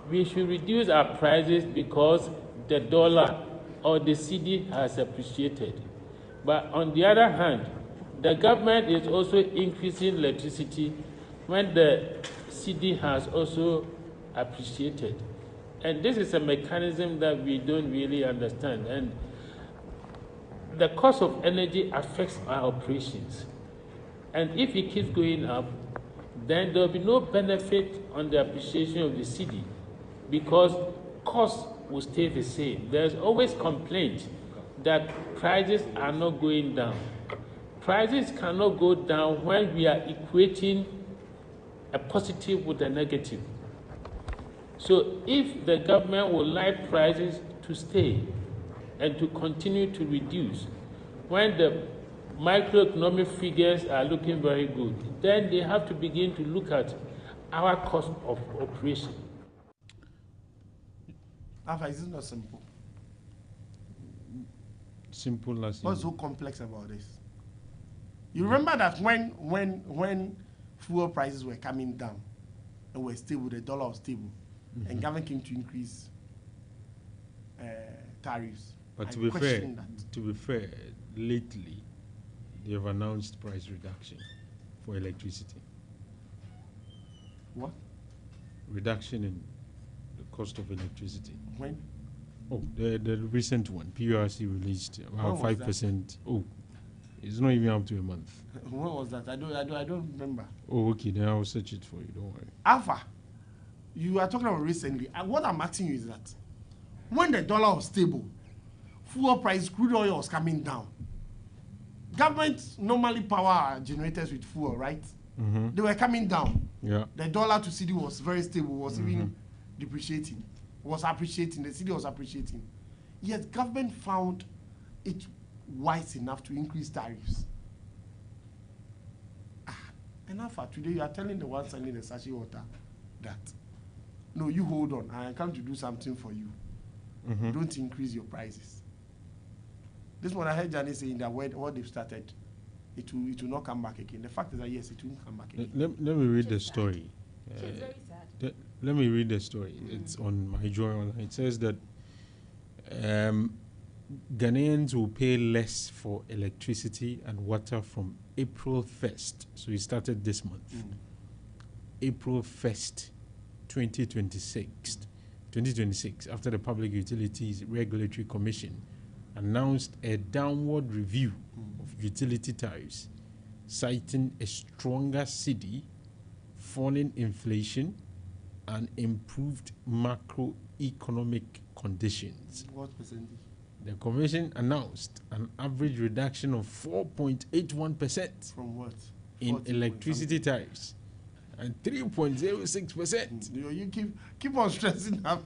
Speaker 13: we should reduce our prices because the dollar or the cedi has appreciated. But on the other hand, the government is also increasing electricity when the cedi has also appreciated. And this is a mechanism that we don't really understand. And the cost of energy affects our operations. And if it keeps going up, then there will be no benefit on the appreciation of the cedi because costs will stay the same. There's always complaint that prices are not going down. Prices cannot go down when we are equating a positive with a negative. So if the government would like prices to stay and to continue to reduce, when the microeconomic figures are looking very good, then they have to begin to look at our cost of operation.
Speaker 10: Alpha, is it not simple?
Speaker 1: Simple as
Speaker 10: what's so complex about this? You remember that when fuel prices were coming down and were stable, the dollar was stable, and government came to increase tariffs.
Speaker 1: But to be fair, lately they have announced price reduction for electricity.
Speaker 10: What?
Speaker 1: Reduction in the cost of electricity.
Speaker 10: When?
Speaker 1: Oh, the recent one. PURC released about 5%. Oh, it's not even up to a month.
Speaker 10: When was that? I don't remember.
Speaker 1: Oh, okay. Then I'll search it for you. Don't worry.
Speaker 10: Alpha, you are talking about recently. What I'm asking you is that when the dollar was stable, fuel price, crude oil was coming down. Government normally power generators with fuel, right? They were coming down.
Speaker 1: Yeah.
Speaker 10: The dollar to cedi was very stable, was even depreciating, was appreciating. The cedi was appreciating. Yet government found it wise enough to increase tariffs. And Alpha, today you are telling the one selling the sachet water that, no, you hold on, I come to do something for you. Don't increase your prices. This one I heard Janice saying that what they've started, it will not come back again. The fact is that yes, it will come back again.
Speaker 1: Let me read the story.
Speaker 3: It's very sad.
Speaker 1: Let me read the story. It's on my journal. It says that Ghanaians will pay less for electricity and water from April 1st. So it started this month. April 1st, 2026, after the Public Utilities Regulatory Commission announced a downward review of utility tariffs, citing a stronger cedi, falling inflation, and improved macroeconomic conditions.
Speaker 10: What percentage?
Speaker 1: The Commission announced an average reduction of 4.81%
Speaker 10: from what?
Speaker 1: in electricity tariffs and 3.06%.
Speaker 10: You keep on stressing that.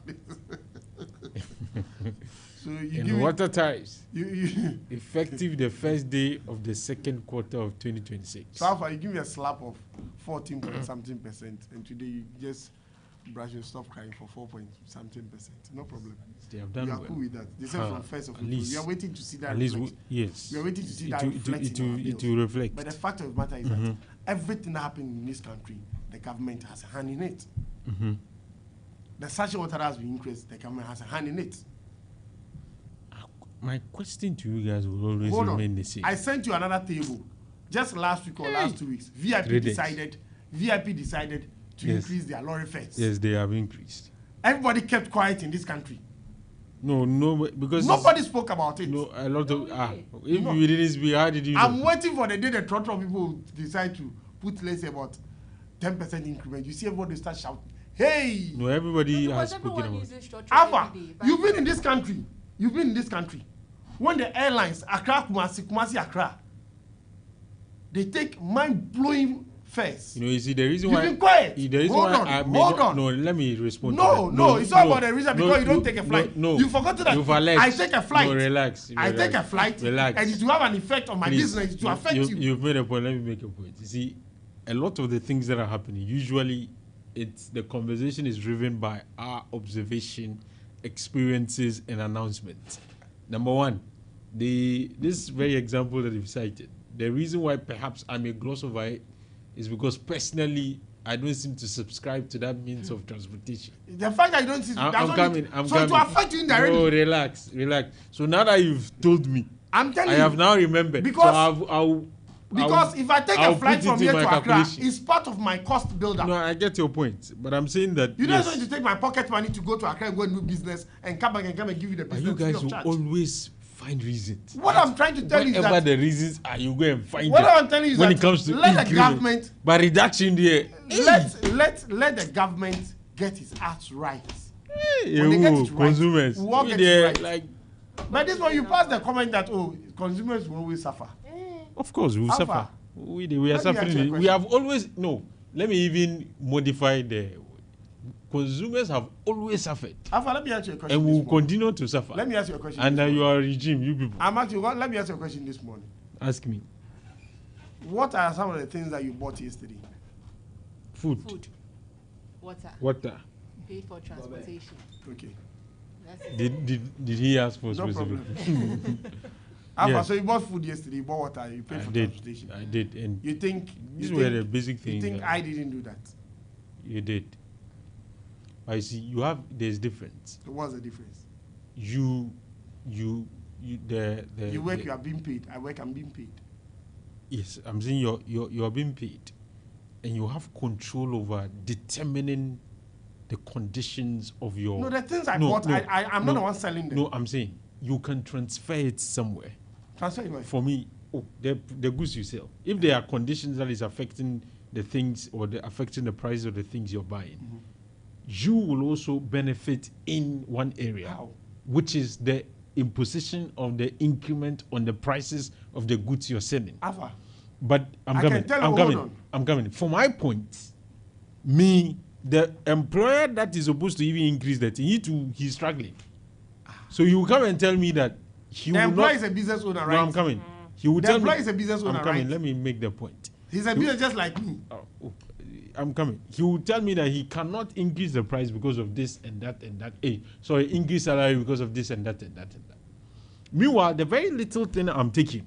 Speaker 10: So
Speaker 1: in water tariffs, effective the first day of the second quarter of 2026.
Speaker 10: So far, you give me a slap of 14.something%, and today you just brush and stop crying for 4.something%. No problem.
Speaker 1: They have done well.
Speaker 10: Cool with that. They said from first of April. We are waiting to see that.
Speaker 1: Yes.
Speaker 10: We are waiting to see that reflect.
Speaker 1: It will reflect.
Speaker 10: But the fact of the matter is that everything that happened in this country, the government has a hand in it. The sachet water has been increased. The government has a hand in it.
Speaker 1: My question to you guys will always remain the same.
Speaker 10: I sent you another table just last week or last 2 weeks. VIP decided to increase their lorry fares.
Speaker 1: Yes, they have increased.
Speaker 10: Everybody kept quiet in this country.
Speaker 1: No, because
Speaker 10: nobody spoke about it.
Speaker 1: No, a lot of if you didn't speak, how did you know?
Speaker 10: I'm waiting for the day the trot of people decide to put, let's say, about 10% increment. You see everybody start shouting, hey!
Speaker 1: No, everybody has spoken about it.
Speaker 10: Alpha, you've been in this country. When the airlines, Accra, Kumasi, Accra, they take mind-blowing fares.
Speaker 1: You see, the reason why...
Speaker 10: You've been quiet.
Speaker 1: Hold on. No, let me respond to that.
Speaker 10: No, it's not about the reason because you don't take a flight.
Speaker 1: No,
Speaker 10: you forgot that I take a flight.
Speaker 1: No, relax.
Speaker 10: I take a flight.
Speaker 1: Relax.
Speaker 10: And it will have an effect on my business. It will affect you.
Speaker 1: You've made a point. Let me make a point. You see, a lot of the things that are happening, usually the conversation is driven by our observation, experiences, and announcements. Number one, this very example that you've cited, the reason why perhaps I may gloss over it is because personally I don't seem to subscribe to that means of transportation.
Speaker 10: The fact that you don't see
Speaker 1: I'm coming.
Speaker 10: So it will affect you indirectly.
Speaker 1: No, relax. So now that you've told me,
Speaker 10: I'm telling you,
Speaker 1: I have now remembered.
Speaker 10: Because if I take a flight from here to Accra, it's part of my cost buildup.
Speaker 1: No, I get your point, but I'm saying that
Speaker 10: you don't want to take my pocket money to go to Accra and go and do business and come back and give you the business.
Speaker 1: But you guys will always find reasons.
Speaker 10: What I'm trying to tell you is that
Speaker 1: whatever the reasons are, you go and find
Speaker 10: what
Speaker 1: them.
Speaker 10: I'm telling you is
Speaker 1: when
Speaker 10: that
Speaker 1: it comes to
Speaker 10: let the government
Speaker 1: by reduction there.
Speaker 10: Let the government get its ass right.
Speaker 1: When they get it right, consumers.
Speaker 10: We all get it right. But this one you pass the comment that consumers will always suffer.
Speaker 1: Of course, we will suffer. We are suffering. We have always let me even modify the consumers have always suffered.
Speaker 10: Alpha, let me ask you a question.
Speaker 1: And we will continue to suffer.
Speaker 10: Let me ask you a question.
Speaker 1: Under your regime, you people.
Speaker 10: Let me ask you a question this morning.
Speaker 1: Ask me.
Speaker 10: What are some of the things that you bought yesterday?
Speaker 1: Food.
Speaker 3: Water. Pay for transportation.
Speaker 10: Okay.
Speaker 1: Did he ask for specific?
Speaker 10: Alpha, yes. So you bought food yesterday, you bought water, you paid for transportation.
Speaker 1: I did. And
Speaker 10: you think
Speaker 1: these were the basic things.
Speaker 10: You think I didn't do that?
Speaker 1: You did. I see. There's difference.
Speaker 10: So what's the difference?
Speaker 1: You
Speaker 10: work, you are being paid. I work, I'm being paid.
Speaker 1: Yes, I'm saying you're being paid, and you have control over determining the conditions of your.
Speaker 10: No, the things I bought, I'm not the one selling them.
Speaker 1: No, I'm saying you can transfer it somewhere.
Speaker 10: Transfer it where?
Speaker 1: For me, the goods you sell. If there are conditions that is affecting the things or affecting the price of the things you're buying, you will also benefit in one area.
Speaker 10: How?
Speaker 1: Which is the imposition of the increment on the prices of the goods you're selling.
Speaker 10: Alpha.
Speaker 1: But I'm coming. For my point, the employer that is supposed to even increase that, he's struggling. So you will come and tell me that he will not. The employer
Speaker 10: is a business owner, right?
Speaker 1: No, I'm coming. He will tell me.
Speaker 10: The employer is a business owner,
Speaker 1: I'm coming.
Speaker 10: right?
Speaker 1: Let me make the point.
Speaker 10: He's a business just like me.
Speaker 1: I'm coming. He will tell me that he cannot increase the price because of this and that and that. Increase salary because of this and that and that and that. Meanwhile, the very little thing I'm taking,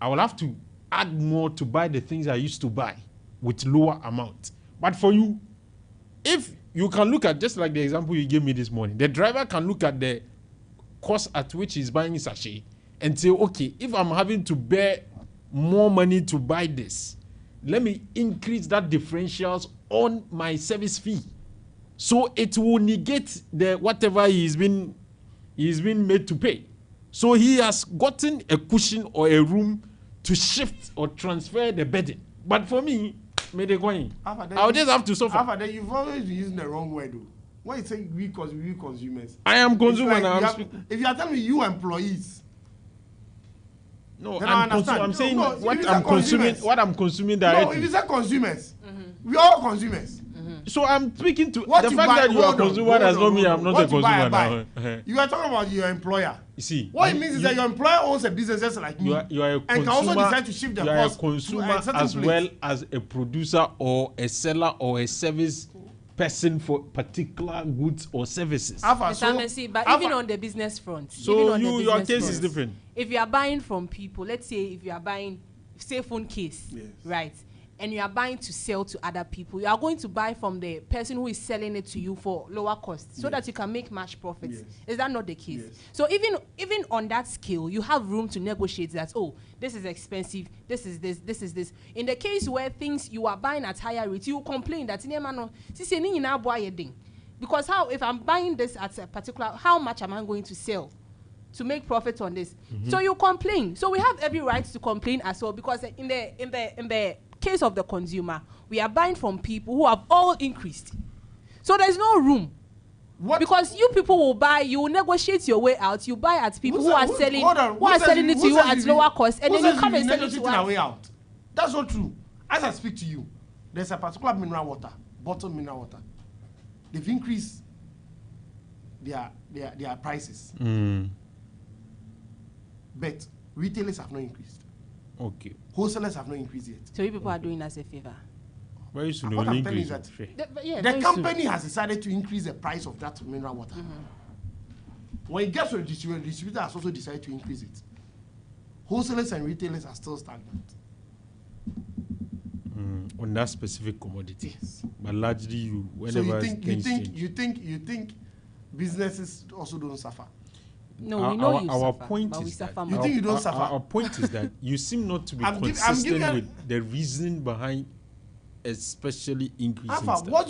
Speaker 1: I will have to add more to buy the things I used to buy with lower amount. But for you, if you can look at, just like the example you gave me this morning, the driver can look at the cost at which he's buying sachet and say, okay, if I'm having to bear more money to buy this, let me increase that differentials on my service fee. So it will negate the whatever he's been made to pay. So he has gotten a cushion or a room to shift or transfer the burden. But for me, I'll just have to suffer.
Speaker 10: Alpha, then you've always been using the wrong word, though. When you say we consumers,
Speaker 1: I am consumer now.
Speaker 10: If you are telling me you employees,
Speaker 1: no, I'm saying what I'm consuming directly.
Speaker 10: No, if you say consumers, we are all consumers.
Speaker 1: So I'm speaking to the fact that you are a consumer does not mean I'm not a consumer now.
Speaker 10: You are talking about your employer.
Speaker 1: You see,
Speaker 10: what it means is that your employer owns a business just like me.
Speaker 1: You are a consumer,
Speaker 10: and can also decide to shift the cost.
Speaker 1: You are a consumer as well as a producer or a seller or a service person for particular goods or services.
Speaker 3: But even on the business front.
Speaker 1: So your case is different.
Speaker 3: If you are buying from people, let's say if you are buying, say phone case, right? And you are buying to sell to other people, you are going to buy from the person who is selling it to you for lower cost so that you can make much profits. Yes. Is that not the case? Yes. So even on that scale, you have room to negotiate that, this is expensive, this is this. In the case where things you are buying at higher rates, you complain that Because how, if I'm buying this at a particular, how much am I going to sell to make profit on this? So you complain. So we have every right to complain as well, because in the case of the consumer, we are buying from people who have all increased. So there's no room. Because you people will buy, you will negotiate your way out. You buy at people who are selling it to you at lower cost, and then you come and sell it to us.
Speaker 10: Way out. That's not true. As I speak to you, there's a particular mineral water, bottled mineral water. They've increased their prices. But retailers have not increased.
Speaker 1: Okay.
Speaker 10: Wholesalers have not increased yet.
Speaker 3: So you people are doing us a favor.
Speaker 1: Very soon
Speaker 10: what I'm telling you is that the company has decided to increase the price of that mineral water. When it gets to the distributor has also decided to increase it. Wholesalers and retailers are still stagnant.
Speaker 1: On that specific commodity.
Speaker 10: Yes.
Speaker 1: But largely
Speaker 10: you think businesses also don't suffer?
Speaker 3: No, we know
Speaker 1: our point is that
Speaker 10: you think you don't suffer.
Speaker 1: Our point is that you seem not to be consistent with the reasoning behind, especially increasing
Speaker 10: Alpha, what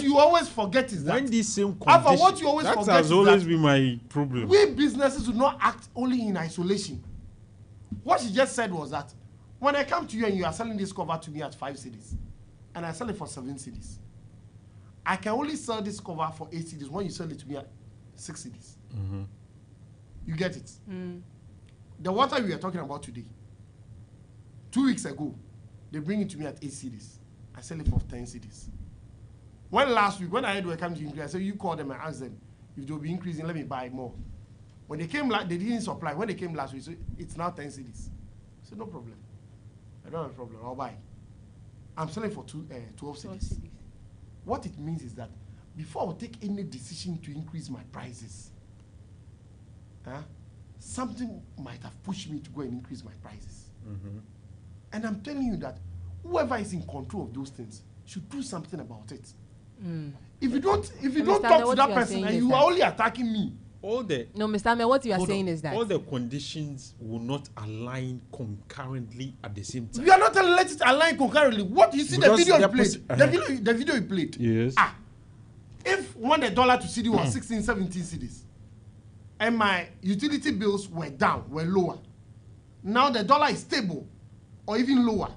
Speaker 10: you always forget is that
Speaker 1: when these same conditions,
Speaker 10: Alpha, what you always forget
Speaker 1: has
Speaker 10: is
Speaker 1: always
Speaker 10: that
Speaker 1: been my problem.
Speaker 10: We businesses do not act only in isolation. What she just said was that when I come to you and you are selling this cover to me at 5 cedis, and I sell it for 7 cedis, I can only sell this cover for 8 cedis when you sell it to me at 6 cedis. You get it? The water we are talking about today, 2 weeks ago, they bring it to me at 8 cedis. I sell it for 10 cedis. When last week, when I heard we were coming to increase, I said, you call them and ask them, if they'll be increasing, let me buy more. When they came, they didn't supply. When they came last week, so it's now 10 cedis. I said, no problem. I don't have a problem. I'll buy. I'm selling for 12 cedis. What it means is that before I take any decision to increase my prices, something might have pushed me to go and increase my prices. And I'm telling you that whoever is in control of those things should do something about it. If you don't talk to that person and you are only attacking me,
Speaker 3: Mr. Ahmed, what you are saying is that
Speaker 1: all the conditions will not align concurrently at the same time.
Speaker 10: We are not let it align concurrently. What you see, the video you played, the video you played.
Speaker 1: Yes.
Speaker 10: If when the dollar to CD was 16, 17 cedis, and my utility bills were lower, now the dollar is stable or even lower.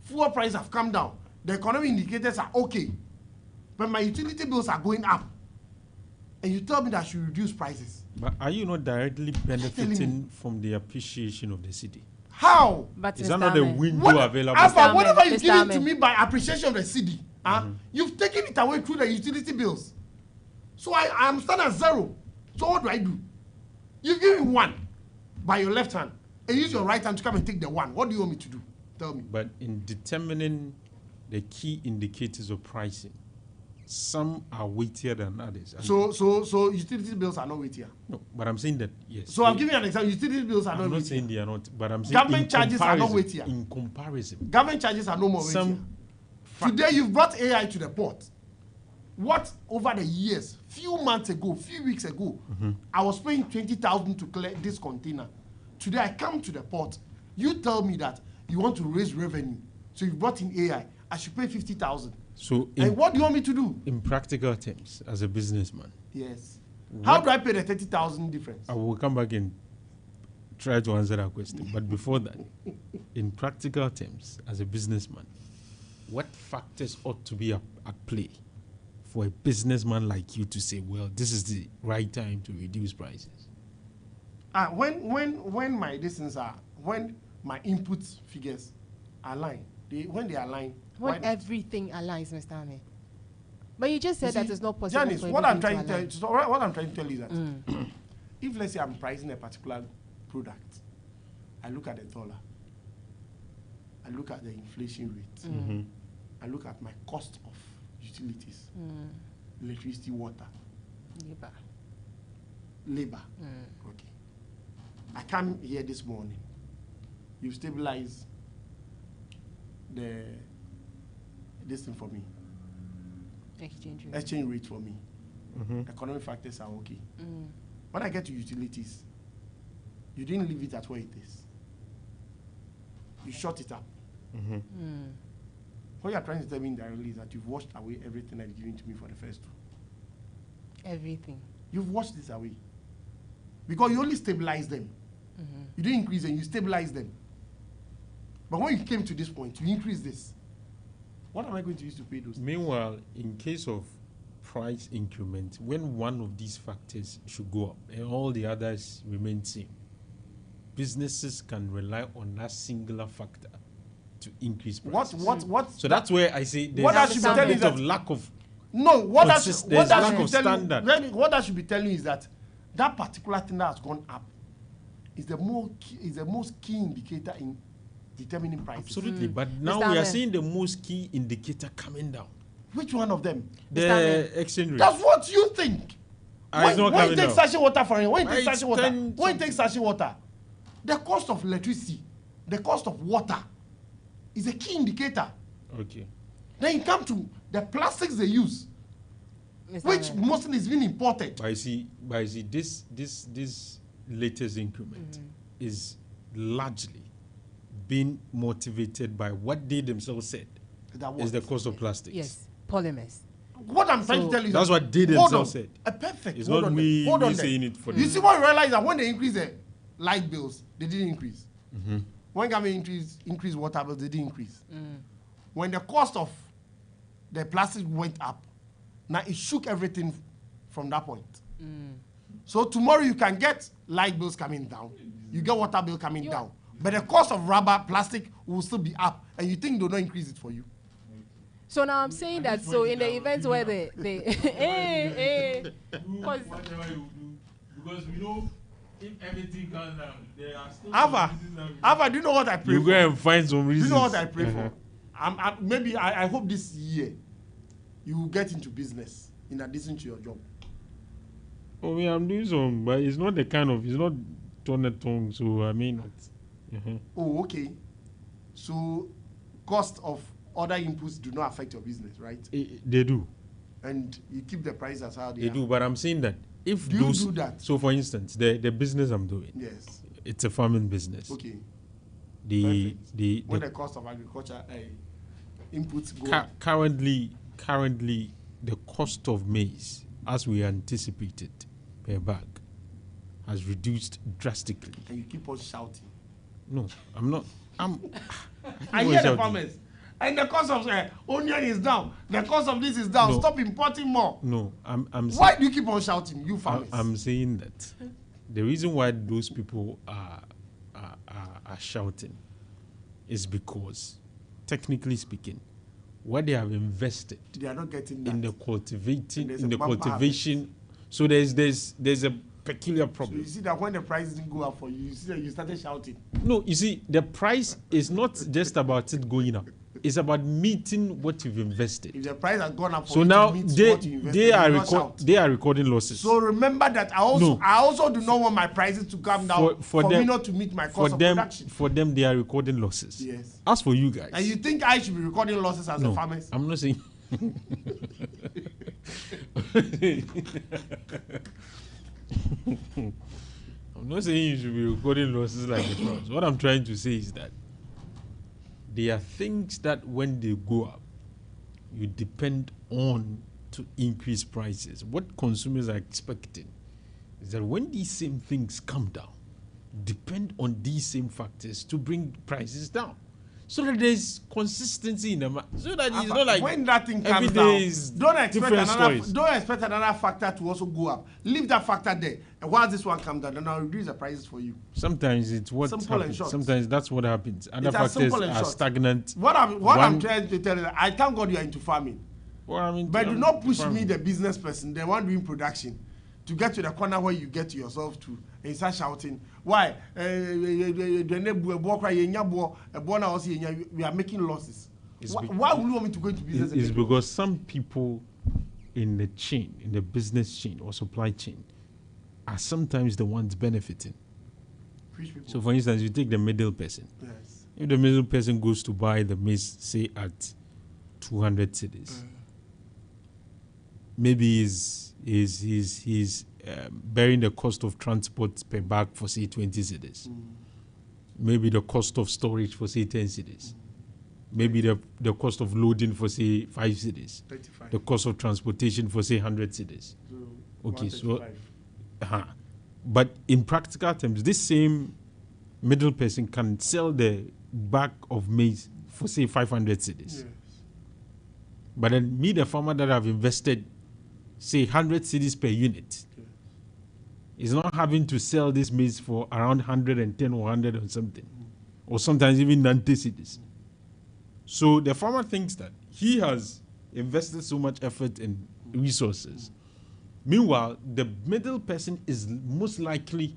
Speaker 10: Fuel prices have come down. The economic indicators are okay, but my utility bills are going up. And you tell me that I should reduce prices.
Speaker 1: But are you not directly benefiting from the appreciation of the city?
Speaker 10: How?
Speaker 3: But
Speaker 1: is that not the window available?
Speaker 10: Alpha, whatever you give it to me by appreciation of the city, you've taken it away through the utility bills. So I'm standing at 0. So what do? You give me 1 by your left hand and use your right hand to come and take the 1. What do you want me to do? Tell me.
Speaker 1: But in determining the key indicators of pricing, some are weightier than others.
Speaker 10: So utility bills are not weightier.
Speaker 1: No, but I'm saying that yes.
Speaker 10: So I'm giving you an example. Utility bills are not weightier.
Speaker 1: I'm not saying they are not, but I'm saying
Speaker 10: government charges are not weightier.
Speaker 1: In comparison,
Speaker 10: government charges are no more weightier. Today you've brought AI to the port. What over the years, few months ago, few weeks ago, I was paying 20,000 to clear this container. Today I come to the port. You tell me that you want to raise revenue, so you brought in AI. I should pay 50,000.
Speaker 1: So,
Speaker 10: and what do you want me to do?
Speaker 1: In practical terms, as a businessman.
Speaker 10: Yes. How do I pay the 30,000 difference?
Speaker 1: I will come back and try to answer that question. But before that, in practical terms, as a businessman, what factors ought to be at play for a businessman like you to say, well, this is the right time to reduce prices?
Speaker 10: When my distance are, when my input figures align, when they align.
Speaker 3: When everything aligns, Mr. Ahmed. But you just said that it's not possible.
Speaker 10: Janice, what I'm trying to tell you is that if let's say I'm pricing a particular product, I look at the dollar, I look at the inflation rate, I look at my cost of utilities, electricity, water, labor. Okay. I come here this morning. You stabilize this thing for me. Exchange rate for me. Economic factors are okay. When I get to utilities, you didn't leave it at where it is. You shut it up. What you are trying to tell me indirectly is that you've washed away everything that you've given to me for the first 2.
Speaker 3: Everything.
Speaker 10: You've washed this away. Because you only stabilize them. You didn't increase them, you stabilize them. But when you came to this point, you increase this. What am I going to use to pay those?
Speaker 1: Meanwhile, in case of price increment, when one of these factors should go up and all the others remain same, businesses can rely on that singular factor to increase prices.
Speaker 10: What?
Speaker 1: So that's where I say there's some bit of lack of
Speaker 10: what that should be telling you is that particular thing that has gone up is the most key indicator in determining prices.
Speaker 1: Absolutely, but now we are seeing the most key indicator coming down.
Speaker 10: Which one of them?
Speaker 1: The exchange rate.
Speaker 10: That's what you think. When you take sachet water for when you take sachet water, the cost of electricity, the cost of water is a key indicator.
Speaker 1: Okay.
Speaker 10: Then you come to the plastics they use, which mostly is being imported.
Speaker 1: But I see this latest increment is largely being motivated by what they themselves said is the cost of plastics.
Speaker 3: Yes, polymers.
Speaker 10: What I'm trying to tell you
Speaker 1: that's what they themselves said.
Speaker 10: Perfect.
Speaker 1: It's not me saying it for them.
Speaker 10: You see what you realize that when they increase the light bills, they didn't increase. When government increase water bills, they didn't increase. When the cost of the plastic went up, now it shook everything from that point. So tomorrow you can get light bills coming down, you get water bill coming down, but the cost of rubber, plastic will still be up, and you think they'll not increase it for you.
Speaker 3: So now I'm saying that, so in the event where they
Speaker 12: because we know if everything comes down, there are still
Speaker 10: Alfa, do you know what I pray for?
Speaker 1: You go and find some reasons.
Speaker 10: Do you know what I pray for? Maybe I hope this year you will get into business in addition to your job.
Speaker 1: Oh, yeah, I'm doing some, but it's not it's not tongue, so I mean.
Speaker 10: Oh, okay. So cost of other inputs do not affect your business, right?
Speaker 1: They do.
Speaker 10: And you keep the price as how
Speaker 1: they do, but I'm saying that if
Speaker 10: do
Speaker 1: those,
Speaker 10: you do that?
Speaker 1: So for instance, the business I'm doing,
Speaker 10: yes,
Speaker 1: it's a farming business.
Speaker 10: Okay.
Speaker 1: When
Speaker 10: the cost of agriculture inputs go up.
Speaker 1: Currently, the cost of maize, as we anticipated per bag, has reduced drastically.
Speaker 10: And you keep on shouting.
Speaker 1: No, I'm not.
Speaker 10: I hear the farmers. And the cost of onion is down. The cost of this is down. No. Stop importing more.
Speaker 1: No, I'm
Speaker 10: why do you keep on shouting, you farmers?
Speaker 1: I'm saying that the reason why those people are shouting is because, technically speaking, what they have invested,
Speaker 10: they are not getting that.
Speaker 1: in the cultivation. So there's a peculiar problem.
Speaker 10: So you see that when the price didn't go up for you, you see that you started shouting.
Speaker 1: No, you see, the price is not just about it going up. It's about meeting what you've invested.
Speaker 10: If the price has gone up for
Speaker 1: so
Speaker 10: you
Speaker 1: now
Speaker 10: to meet what you invested,
Speaker 1: they are recording losses.
Speaker 10: So remember that I also do not want my prices to come down for them, me not to meet my cost of production.
Speaker 1: For them, they are recording losses.
Speaker 10: Yes.
Speaker 1: As for you guys.
Speaker 10: And you think I should be recording losses as a farmer?
Speaker 1: I'm not saying. I'm not saying you should be recording losses like the prawns. What I'm trying to say is that there are things that when they go up, you depend on to increase prices. What consumers are expecting is that when these same things come down, depend on these same factors to bring prices down. So that there's consistency in the market. So that it's not like
Speaker 10: when that thing comes down, don't expect another factor to also go up. Leave that factor there. And while this one comes down, then I'll reduce the prices for you.
Speaker 1: Sometimes it's what happens. Sometimes that's what happens. Other factors are stagnant.
Speaker 10: What I'm trying to tell you, I thank God you are into farming. But do not push me, the business person, the one doing production, to get to the corner where you get to yourself to and start shouting. Why? We are making losses. Why would you want me to go into business?
Speaker 1: It's because some people in the chain, in the business chain or supply chain, are sometimes the ones benefiting. So, for instance, you take the middle person.
Speaker 10: Yes.
Speaker 1: If the middle person goes to buy the maize, say at 200 cedis, maybe he's bearing the cost of transport per bag for say 20 cedis. Maybe the cost of storage for say 10 cedis. Maybe the cost of loading for say 5 cedis. 35. The cost of transportation for say 100 cedis. Okay, so, but in practical terms, this same middle person can sell the bag of maize for say 500 cedis. Yes. But then me, the farmer that have invested, say 100 cedis per unit, is not having to sell this maize for around 110 or 100 or something, or sometimes even 90 cedis. So the farmer thinks that he has invested so much effort and resources. Meanwhile, the middle person is most likely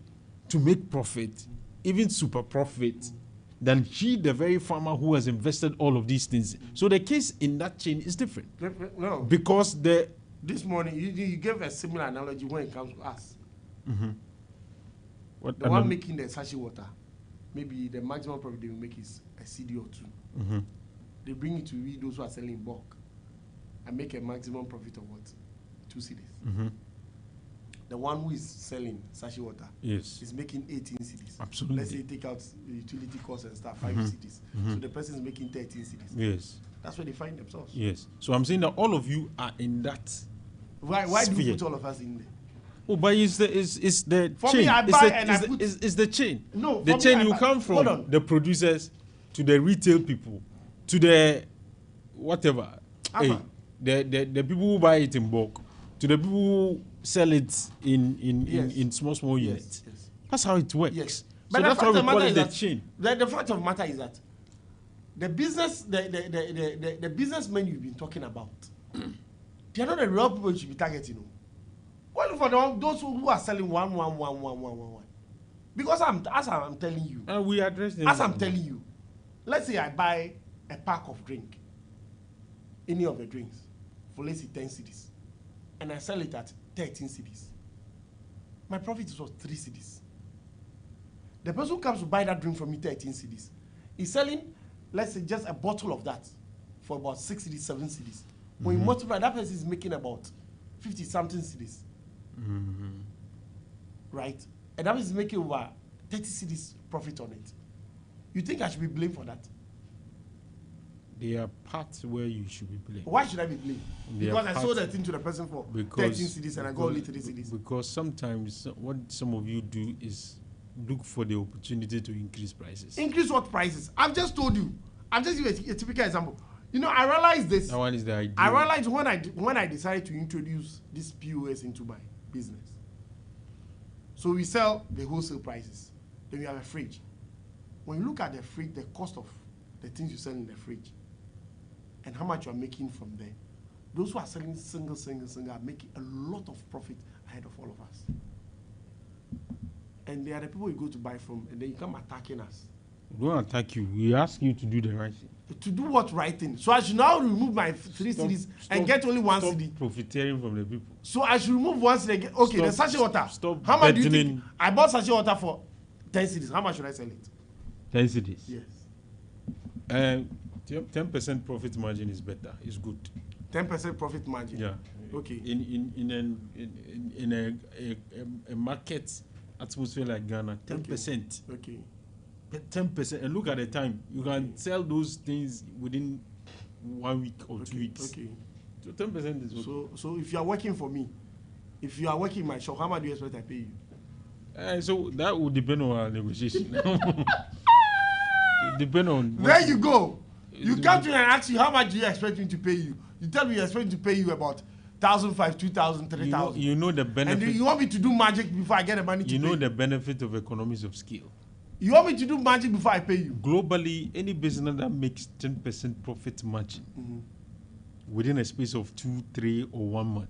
Speaker 1: to make profit, even super profit, than he, the very farmer who has invested all of these things. So the case in that chain is different.
Speaker 10: No.
Speaker 1: Because
Speaker 10: this morning, you gave a similar analogy when it comes to us.
Speaker 1: Mm-hmm.
Speaker 10: The one making the sachet water, maybe the maximum profit they will make is a CD or two.
Speaker 1: Mm-hmm.
Speaker 10: They bring it to we, those who are selling in bulk, and make a maximum profit of what? 2 cedis.
Speaker 1: Mm-hmm.
Speaker 10: The one who is selling sachet water is making 18 cedis.
Speaker 1: Absolutely.
Speaker 10: Let's say take out utility costs and stuff, 5 cedis.
Speaker 1: Mm-hmm.
Speaker 10: So the person is making 13 cedis.
Speaker 1: Yes.
Speaker 10: That's where they find themselves.
Speaker 1: Yes. So I'm saying that all of you are in that.
Speaker 10: Why do you put all of us in there?
Speaker 1: Oh, but it's the
Speaker 10: for
Speaker 1: chain.
Speaker 10: Me, I buy and I put...
Speaker 1: It's the chain.
Speaker 10: No,
Speaker 1: the chain you come from the producers to the retail people to the whatever. Hey, the people who buy it in bulk to the people who sell it in small units. Yes. That's how it works.
Speaker 10: Yes.
Speaker 1: But so that's why we call it the chain.
Speaker 10: The fact of the matter is that the business, the businessmen you've been talking about, they are not the real people you should be targeting. Well, for those who are selling one. Because as I'm telling you,
Speaker 1: and we address them.
Speaker 10: As I'm telling you, let's say I buy a pack of drink, any of the drinks, for let's say 10 cedis, and I sell it at 13 cedis. My profit is 3 cedis. The person who comes to buy that drink from me 13 cedis is selling, let's say, just a bottle of that for about 6 cedis, 7 cedis. When you multiply, that person is making about 50 something cedis.
Speaker 1: Mm-hmm.
Speaker 10: Right? And that is making over 30 cedis profit on it. You think I should be blamed for that?
Speaker 1: There are parts where you should be blamed.
Speaker 10: Why should I be blamed? Because I sold that thing to the person for 13 cedis and I got only 3 cedis.
Speaker 1: Because sometimes what some of you do is look for the opportunity to increase prices.
Speaker 10: Increase what prices? I've just told you. I'm just giving a typical example. You know, I realized this.
Speaker 1: That one is the idea.
Speaker 10: I realized when I decided to introduce this POS into my business. So we sell the wholesale prices. Then we have a fridge. When you look at the fridge, the cost of the things you sell in the fridge, and how much you are making from there, those who are selling single are making a lot of profit ahead of all of us. And they are the people you go to buy from, and then you come attacking us.
Speaker 1: We don't attack you. We ask you to do the right thing.
Speaker 10: To do what right thing? So I should now remove my 3 cedis and get only 1 CD.
Speaker 1: Profiteering from the people.
Speaker 10: So I should remove 1 CD. Okay, the sachet water. How much do you think? I bought sachet water for 10 cedis. How much should I sell it?
Speaker 1: 10 cedis.
Speaker 10: Yes.
Speaker 1: 10% profit margin is better. It's good.
Speaker 10: 10% profit margin.
Speaker 1: Yeah.
Speaker 10: Okay.
Speaker 1: In a market atmosphere like Ghana, 10%.
Speaker 10: Okay.
Speaker 1: 10%, and look at the time. You can sell those things within 1 week or 2 weeks.
Speaker 10: Okay.
Speaker 1: So 10% is okay.
Speaker 10: So if you are working for me, if you are working in my shop, how much do you expect I pay you?
Speaker 1: So that would depend on our negotiation. It depends on.
Speaker 10: There you go. You come to me and ask you how much do you expect me to pay you? You tell me you expect me to pay you about 1,500, 2,000, 3,000.
Speaker 1: You know the benefit.
Speaker 10: And you want me to do magic before I get the money to pay you?
Speaker 1: You know the benefit of economies of scale.
Speaker 10: You want me to do magic before I pay you?
Speaker 1: Globally, any business that makes 10% profit margin within a space of 2, 3, or 1 month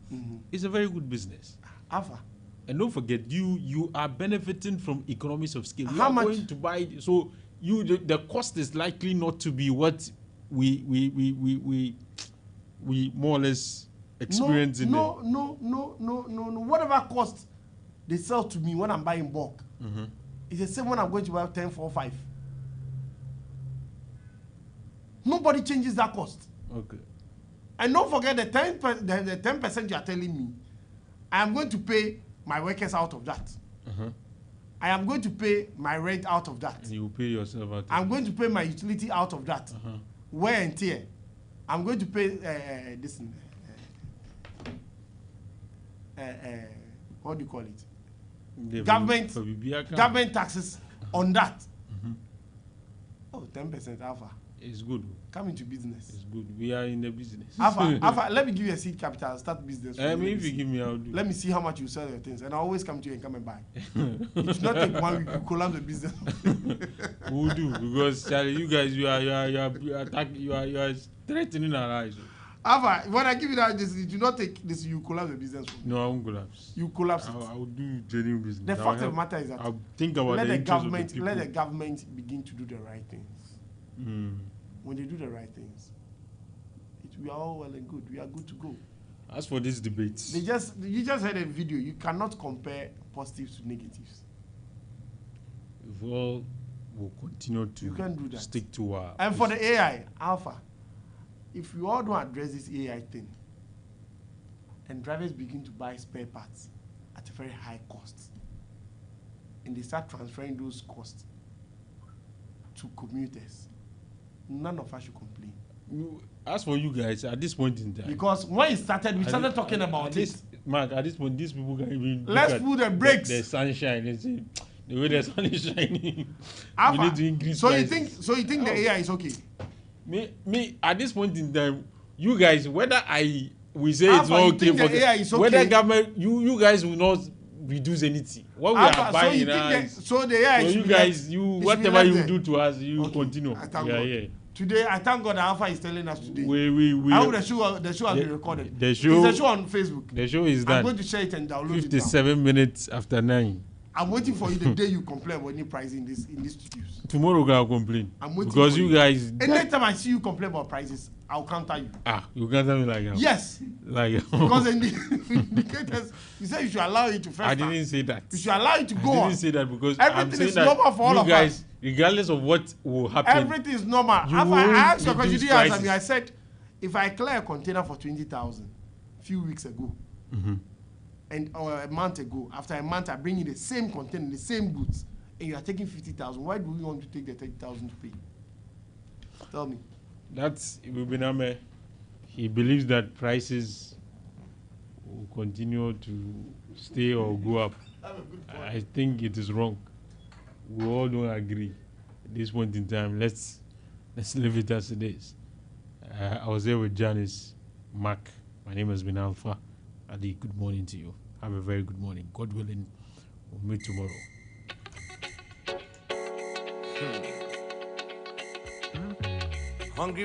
Speaker 1: is a very good business.
Speaker 10: Alpha.
Speaker 1: And don't forget, you are benefiting from economies of scale.
Speaker 10: How much?
Speaker 1: Going to buy, so the cost is likely not to be what we more or less experience in
Speaker 10: no. Whatever cost they sell to me when I'm buying bulk. It's the same when I'm going to buy 10.45. Nobody changes that cost.
Speaker 1: Okay.
Speaker 10: And don't forget the 10% you are telling me, I am going to pay my workers out of that. I am going to pay my rent out of that.
Speaker 1: And you will pay yourself out of
Speaker 10: I'm going to pay my utility out of that. Wear and tear. I'm going to pay this what do you call it?
Speaker 1: The
Speaker 10: Government taxes on that.
Speaker 1: Mm-hmm.
Speaker 10: Oh, 10% Alpha.
Speaker 1: It's good.
Speaker 10: Come into business.
Speaker 1: It's good. We are in the business.
Speaker 10: Alpha, let me give you a seed capital and start business.
Speaker 1: I mean, if you give me, I'll do.
Speaker 10: Let me see how much you sell your things, and I always come to you and come and buy. It should not take 1 week to collapse the business.
Speaker 1: We'll do, because Charlie, you guys, you are threatening our lives.
Speaker 10: Alpha, when I give you that, this, it do not take this. You collapse the business.
Speaker 1: No, I won't collapse.
Speaker 10: You collapse it.
Speaker 1: I'll do genuine business.
Speaker 10: The fact of the matter is that
Speaker 1: I'll think about
Speaker 10: let
Speaker 1: the
Speaker 10: government,
Speaker 1: people.
Speaker 10: let the government begin to do the right things.
Speaker 1: Mm.
Speaker 10: When they do the right things, we are all well and good. We are good to go.
Speaker 1: As for these debates,
Speaker 10: you just heard a video. You cannot compare positives to negatives.
Speaker 1: We all will continue to
Speaker 10: you can do that.
Speaker 1: Stick to our.
Speaker 10: And for the AI, Alpha, if you all don't address this AI thing, and drivers begin to buy spare parts at a very high cost, and they start transferring those costs to commuters, none of us should complain.
Speaker 1: As for you guys, at this point in time,
Speaker 10: because when it started, we started talking about
Speaker 1: this, Mark, at this point, these people can even
Speaker 10: let's put the brakes.
Speaker 1: The sunshine, and see the way the sun is shining.
Speaker 10: Alpha,
Speaker 1: we need to increase
Speaker 10: so
Speaker 1: prices.
Speaker 10: you think the AI is okay?
Speaker 1: Me at this point in time, you guys, whether we say
Speaker 10: Alpha,
Speaker 1: it's not okay for
Speaker 10: the AI is okay?
Speaker 1: Whether government, you guys will not reduce anything. What we
Speaker 10: Alpha,
Speaker 1: are buying now,
Speaker 10: so the AI
Speaker 1: so you guys, whatever you do to us, you continue. Yeah.
Speaker 10: Today, I thank God that Alpha is telling us today.
Speaker 1: We
Speaker 10: I hope the show has been recorded.
Speaker 1: The show,
Speaker 10: it's a show on Facebook.
Speaker 1: The show is done.
Speaker 10: I'm going to share it and download
Speaker 1: 57 minutes after 9.
Speaker 10: I'm waiting for you the day you complain about any price in these studios.
Speaker 1: Tomorrow I'll complain.
Speaker 10: I'm waiting
Speaker 1: because
Speaker 10: for
Speaker 1: you guys.
Speaker 10: Anytime I see you complain about prices, I'll counter you.
Speaker 1: You counter me like that?
Speaker 10: Yes.
Speaker 1: Like
Speaker 10: because the indicators, you said you should allow it to first.
Speaker 1: I didn't say that.
Speaker 10: You should allow it to go on.
Speaker 1: I didn't say that because
Speaker 10: everything
Speaker 1: I'm saying
Speaker 10: is normal for all of
Speaker 1: guys,
Speaker 10: us.
Speaker 1: Regardless of what will happen,
Speaker 10: everything is normal. I asked you a question, you didn't answer me. I said, if I clear a container for 20,000 a few weeks ago, and a month ago, after a month I bring in the same container, the same goods, and you are taking 50,000, why do we want to take the 30,000 to pay? Tell me.
Speaker 1: That's Ibubiname. He believes that prices will continue to stay or go up. I think it is wrong. We all don't agree at this point in time. Let's leave it as it is. I was there with Janice, Mark. My name has been Alpha. Adi, good morning to you. Have a very good morning. God willing, we'll meet tomorrow. Hungry